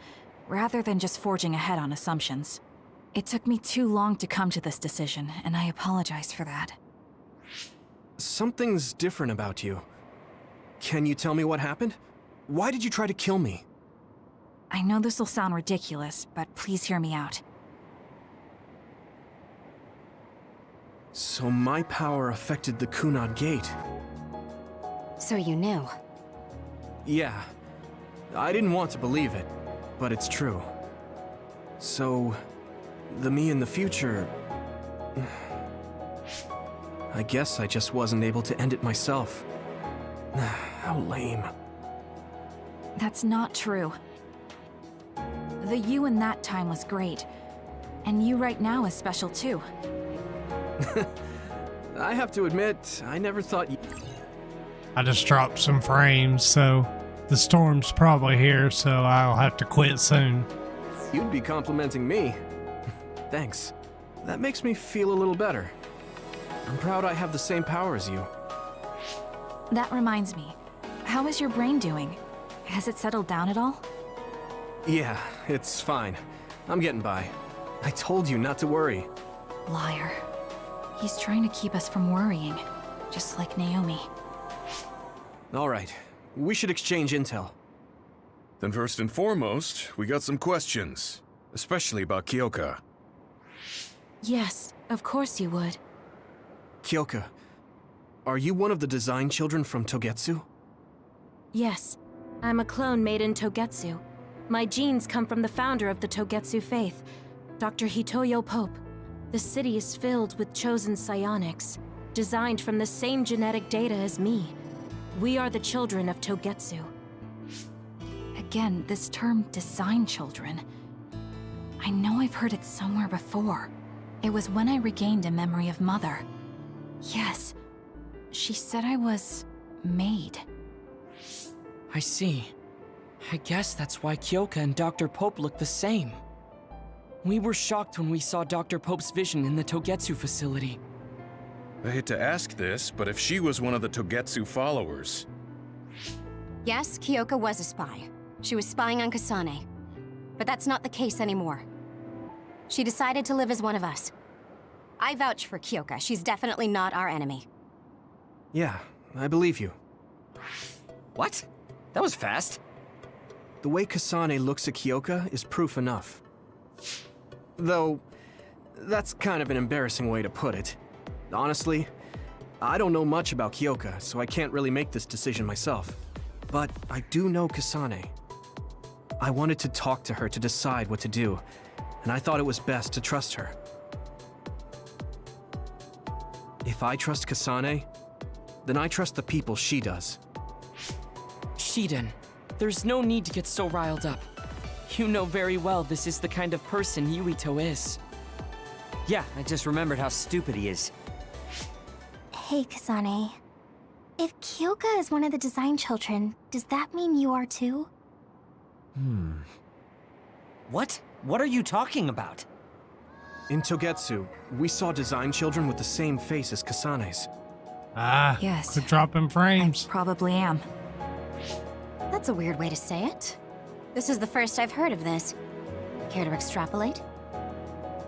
rather than just forging ahead on assumptions. It took me too long to come to this decision, and I apologize for that. Something's different about you. Can you tell me what happened? Why did you try to kill me? I know this will sound ridiculous, but please hear me out. So my power affected the Kunad Gate. So you knew. Yeah. I didn't want to believe it, but it's true. So, the me in the future... I guess I just wasn't able to end it myself. How lame. That's not true. The you in that time was great. And you right now is special too. I have to admit, I never thought you... I just dropped some frames, so the storm's probably here, so I'll have to quit soon. You'd be complimenting me. Thanks. That makes me feel a little better. I'm proud I have the same power as you. That reminds me. How is your brain doing? Has it settled down at all? Yeah, it's fine. I'm getting by. I told you not to worry. Liar. He's trying to keep us from worrying, just like Naomi. All right, we should exchange intel. Then first and foremost, we got some questions, especially about Kyoka. Yes, of course you would. Kyoka, are you one of the design children from Togetsu? Yes, I'm a clone made in Togetsu. My genes come from the founder of the Togetsu faith, Dr. Hitoyo Pope. The city is filled with chosen psionics, designed from the same genetic data as me. We are the children of Togetsu. Again, this term, design children. I know I've heard it somewhere before. It was when I regained a memory of Mother. Yes, she said I was... made. I see. I guess that's why Kyoka and Dr. Pope look the same. We were shocked when we saw Dr. Pope's vision in the Togetsu facility. I hate to ask this, but if she was one of the Togetsu followers... Yes, Kyoka was a spy. She was spying on Kasane. But that's not the case anymore. She decided to live as one of us. I vouch for Kyoka. She's definitely not our enemy. Yeah, I believe you. What? That was fast. The way Kasane looks at Kyoka is proof enough. Though, that's kind of an embarrassing way to put it. Honestly, I don't know much about Kyoka, so I can't really make this decision myself. But I do know Kasane. I wanted to talk to her to decide what to do, and I thought it was best to trust her. If I trust Kasane, then I trust the people she does. Shiden, there's no need to get so riled up. You know very well this is the kind of person Yuito is. Yeah, I just remembered how stupid he is. Hey, Kasane. If Kyoka is one of the design children, does that mean you are too? What? What are you talking about? In Togetsu, we saw design children with the same face as Kasane's. Ah, yes. quit dropping frames. Probably am. That's a weird way to say it. This is the first I've heard of this. Care to extrapolate?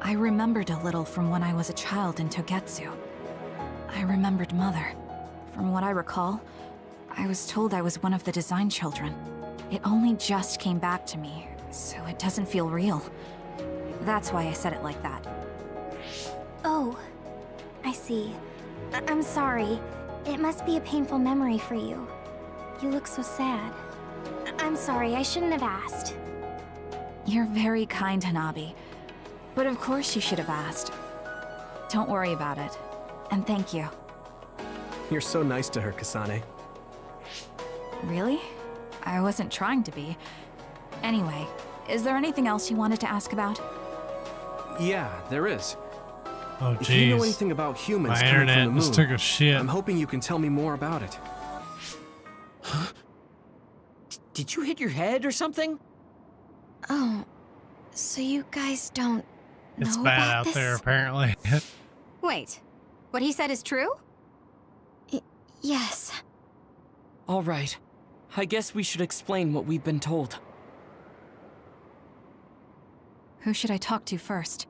I remembered a little from when I was a child in Togetsu. I remembered Mother. From what I recall, I was told I was one of the design children. It only just came back to me, so it doesn't feel real. That's why I said it like that. Oh, I see. I'm sorry. It must be a painful memory for you. You look so sad. I'm sorry, I shouldn't have asked. You're very kind, Hanabi. But of course you should have asked. Don't worry about it. And thank you. You're so nice to her, Kasane. Really? I wasn't trying to be. Anyway, is there anything else you wanted to ask about? Yeah, there is. Oh, If you know jeez. anything about humans My coming from internet the moon, just took a shit. I'm hoping you can tell me more about it. Did you hit your head or something? Oh, so you guys don't It's know bad about out this? there, apparently. Wait, what he said is true? Yes. All right. I guess we should explain what we've been told. Who should I talk to first?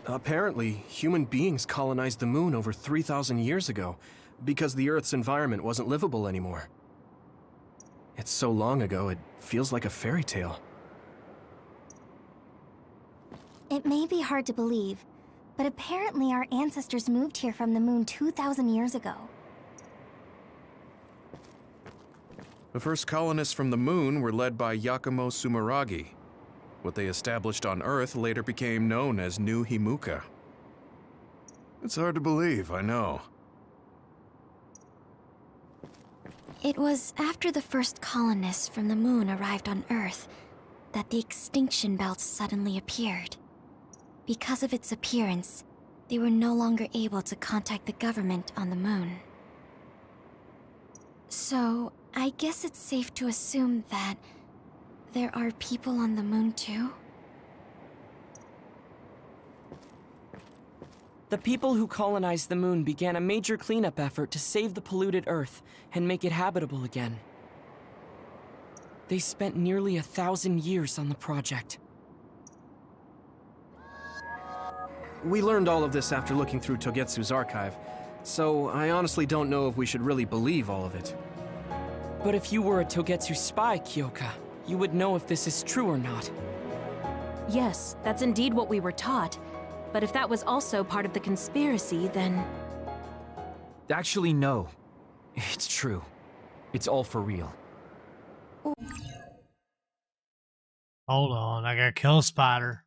Apparently, human beings colonized the moon over 3,000 years ago because the Earth's environment wasn't livable anymore. It's so long ago, it feels like a fairy tale. It may be hard to believe, but apparently our ancestors moved here from the moon 2,000 years ago. The first colonists from the moon were led by Yakumo Sumeragi. What they established on Earth later became known as New Himuka. It's hard to believe, I know. It was after the first colonists from the moon arrived on Earth that the extinction belt suddenly appeared. Because of its appearance, they were no longer able to contact the government on the moon. So, I guess it's safe to assume that there are people on the moon too? The people who colonized the moon began a major cleanup effort to save the polluted Earth and make it habitable again. They spent nearly 1,000 years on the project. We learned all of this after looking through Togetsu's archive, so I honestly don't know if we should really believe all of it. But if you were a Togetsu spy, Kyoka, you would know if this is true or not. Yes, that's indeed what we were taught. But if that was also part of the conspiracy, then... Actually, no. It's true. It's all for real. Hold on, I gotta kill a spider.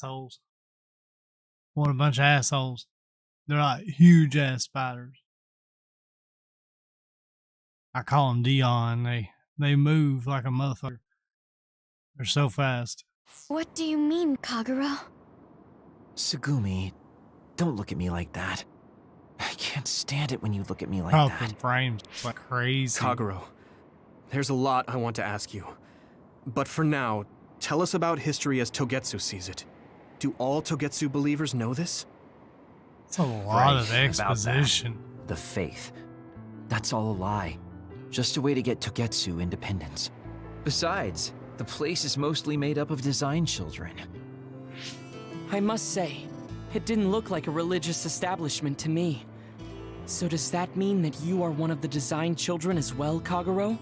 assholes. What a bunch of assholes. They're like huge ass spiders. I call them Dion. They move like a motherfucker. They're so fast. What do you mean, Kagero? Tsugumi, don't look at me like that. I can't stand it when you look at me like Probably that. frames like crazy. Kagero, there's a lot I want to ask you. But for now, tell us about history as Togetsu sees it. Do all Togetsu believers know this? It's a lot of Right, about exposition. that. The faith. That's all a lie. Just a way to get Togetsu independence. Besides, the place is mostly made up of design children. I must say, it didn't look like a religious establishment to me. So does that mean that you are one of the design children as well, Kagero?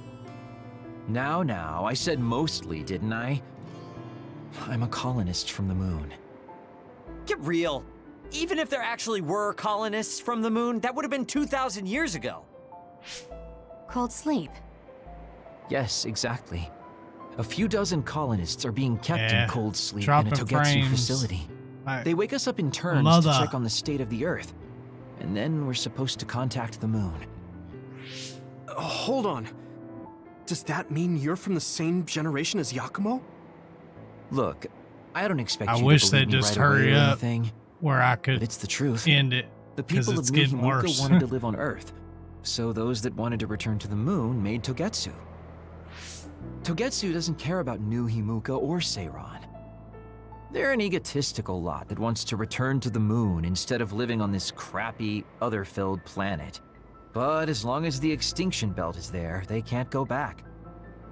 Now, I said mostly, didn't I? I'm a colonist from the moon. Get real. Even if there actually were colonists from the moon, that would have been 2,000 years ago. Cold sleep. Yes, exactly. A few dozen colonists are being kept in cold sleep in a dropping Togetsu frames. facility. Right. They wake us up in turns Mother. to check on the state of the Earth. And then we're supposed to contact the moon. Hold on. Does that mean you're from the same generation as Yakumo? Look, I don't expect I you wish to believe they'd me just right away hurry or up anything, where I but could it's the truth. end it. The 'cause people it's of New getting Himuka worse. wanted to live on Earth, so those that wanted to return to the moon made Togetsu. Togetsu doesn't care about New Himuka or Seiran. They're an egotistical lot that wants to return to the moon instead of living on this crappy, other-filled planet. But as long as the extinction belt is there, they can't go back.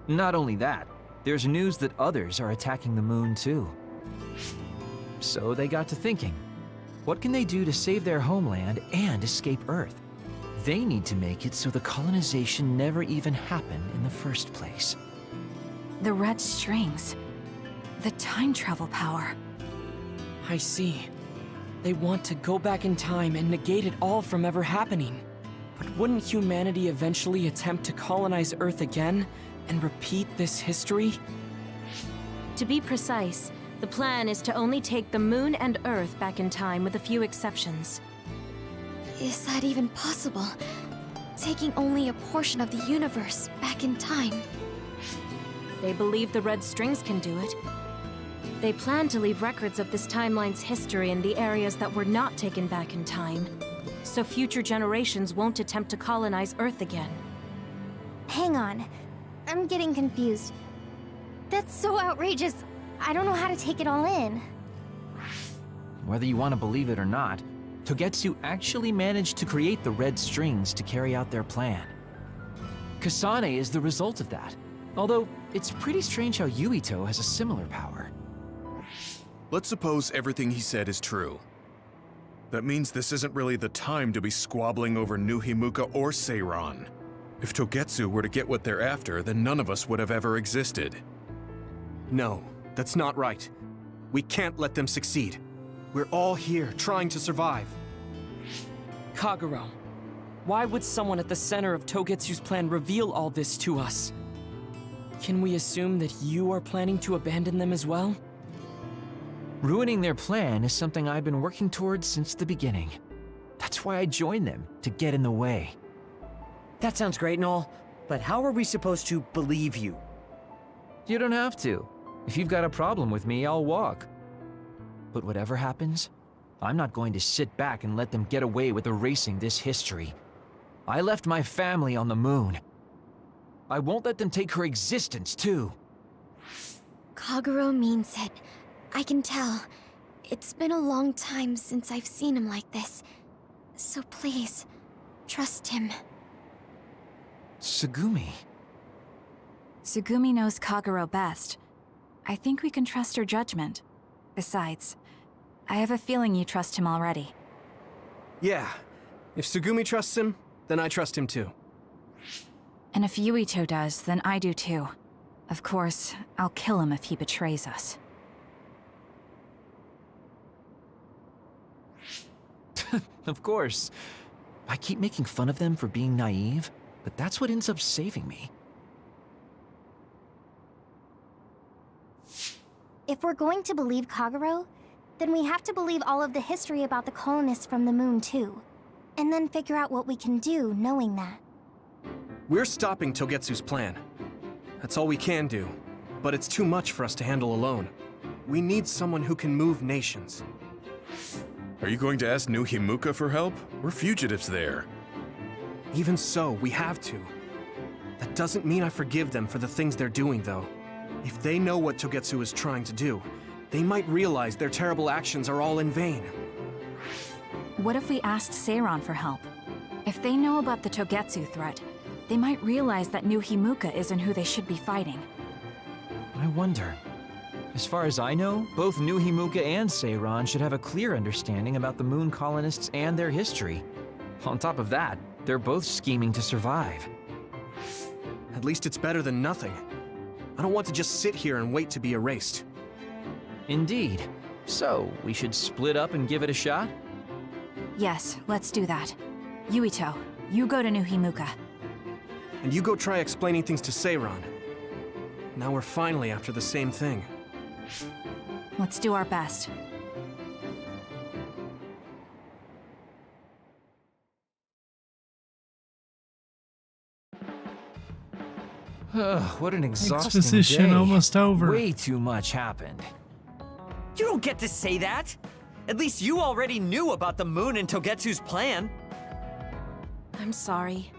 Not only that, there's news that others are attacking the moon too. So they got to thinking, what can they do to save their homeland and escape Earth? They need to make it so the colonization never even happened in the first place. The red strings. The time travel power. I see. They want to go back in time and negate it all from ever happening. But wouldn't humanity eventually attempt to colonize Earth again and repeat this history? To be precise, the plan is to only take the moon and Earth back in time with a few exceptions. Is that even possible? Taking only a portion of the universe back in time. They believe the red strings can do it. They plan to leave records of this timeline's history in the areas that were not taken back in time, so future generations won't attempt to colonize Earth again. Hang on. I'm getting confused. That's so outrageous. I don't know how to take it all in. Whether you want to believe it or not, Togetsu actually managed to create the red strings to carry out their plan. Kasane is the result of that, although it's pretty strange how Yuito has a similar power. Let's suppose everything he said is true. That means this isn't really the time to be squabbling over New Himuka or Seiran. If Togetsu were to get what they're after, then none of us would have ever existed. No, that's not right. We can't let them succeed. We're all here trying to survive. Kagero, why would someone at the center of Togetsu's plan reveal all this to us? Can we assume that you are planning to abandon them as well? Ruining their plan is something I've been working towards since the beginning. That's why I joined them, to get in the way. That sounds great and all, but how are we supposed to believe you? You don't have to. If you've got a problem with me, I'll walk. But whatever happens, I'm not going to sit back and let them get away with erasing this history. I left my family on the moon. I won't let them take her existence, too. Kagero means it. I can tell. It's been a long time since I've seen him like this. So please, trust him. Tsugumi. Tsugumi knows Kagero best. I think we can trust her judgment. Besides, I have a feeling you trust him already. Yeah. If Tsugumi trusts him, then I trust him too. And if Yuito does, then I do too. Of course, I'll kill him if he betrays us. Of course. I keep making fun of them for being naive, but that's what ends up saving me. If we're going to believe Kagero, then we have to believe all of the history about the colonists from the moon, too. And then figure out what we can do knowing that. We're stopping Togetsu's plan. That's all we can do. But it's too much for us to handle alone. We need someone who can move nations. Are you going to ask New Himuka for help? We're fugitives there. Even so, we have to. That doesn't mean I forgive them for the things they're doing, though. If they know what Togetsu is trying to do, they might realize their terrible actions are all in vain. What if we asked Seiran for help? If they know about the Togetsu threat, they might realize that New Himuka isn't who they should be fighting. I wonder. As far as I know, both New Himuka and Seiran should have a clear understanding about the moon colonists and their history. On top of that, they're both scheming to survive. At least it's better than nothing. I don't want to just sit here and wait to be erased. Indeed. So, we should split up and give it a shot? Yes, let's do that. Yuito, you go to New Himuka. And you go try explaining things to Seiran. Now we're finally after the same thing. Let's do our best. What an exhausting Exposition day. almost over. Way too much happened. You don't get to say that! At least you already knew about the moon and Togetsu's plan. I'm sorry.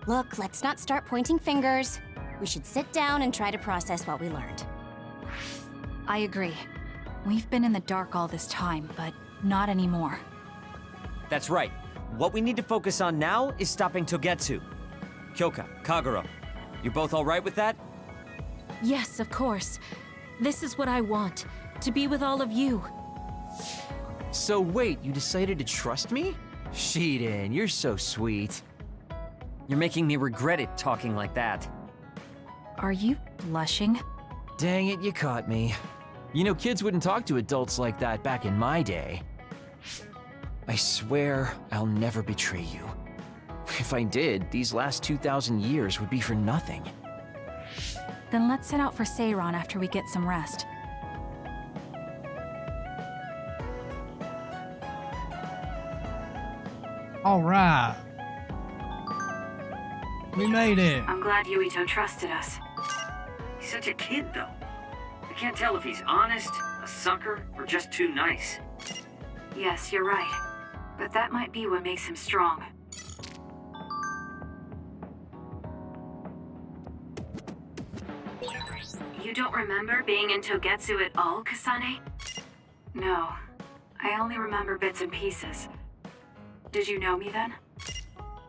Look, let's not start pointing fingers. We should sit down and try to process what we learned. I agree. We've been in the dark all this time, but not anymore. That's right. What we need to focus on now is stopping Togetsu. Kyoka, Kagero, you're both all right with that? Yes, of course. This is what I want. To be with all of you. So wait, you decided to trust me? Shiden, you're so sweet. You're making me regret it talking like that. Are you blushing? Dang it, you caught me. You know, kids wouldn't talk to adults like that back in my day. I swear I'll never betray you. If I did, these last 2,000 years would be for nothing. Then let's set out for Seiran after we get some rest. All right. We made it. I'm glad Yuito trusted us. He's such a kid, though. I can't tell if he's honest, a sucker, or just too nice. Yes, you're right. But that might be what makes him strong. You don't remember being in Togetsu at all, Kasane? No. I only remember bits and pieces. Did you know me then?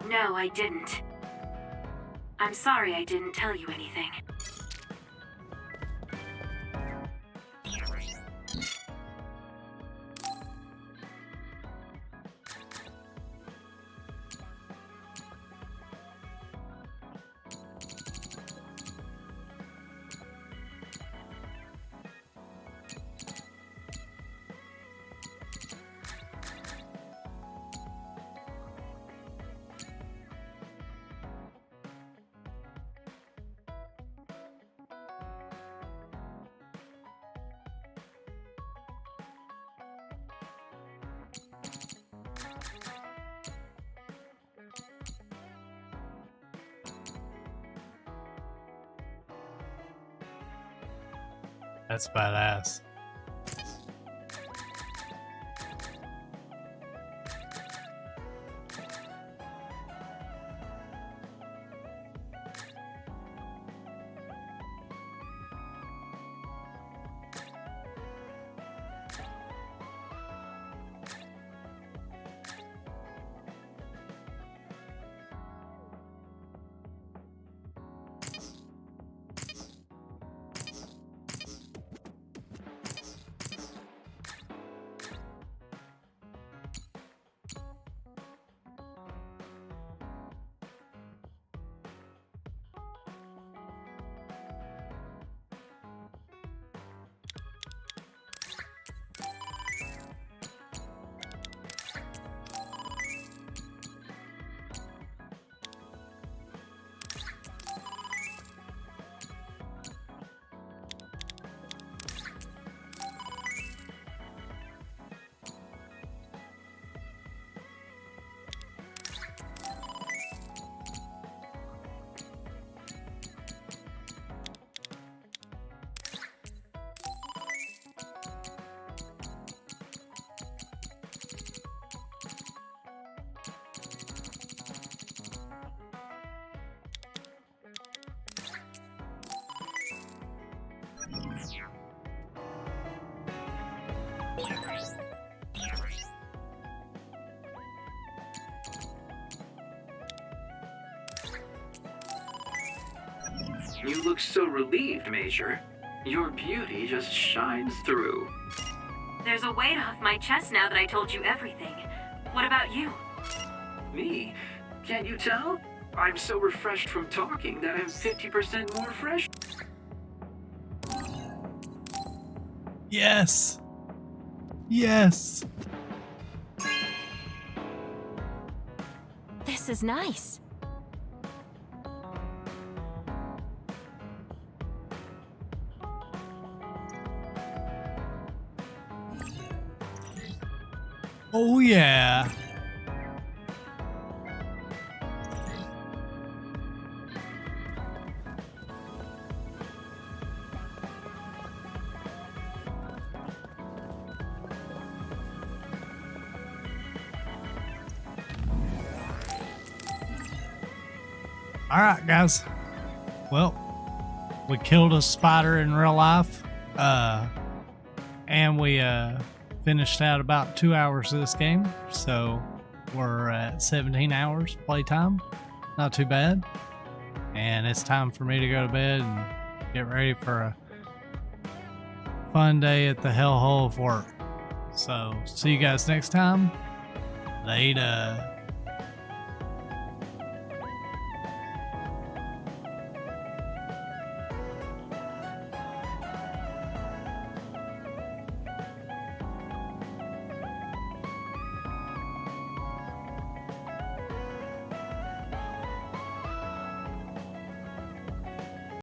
No, I didn't. I'm sorry I didn't tell you anything. That's badass. You look so relieved, Major. Your beauty just shines through. There's a weight off my chest now that I told you everything. What about you? Me? Can't you tell? I'm so refreshed from talking that I'm 50% more fresh. Yes. Yes. This is nice. Oh yeah. All right, guys. Well, we killed a spider in real life, and we finished out about 2 hours of this game, so we're at 17 hours playtime. Not too bad. And it's time for me to go to bed and get ready for a fun day at the hellhole of work. So, see you guys next time. Later.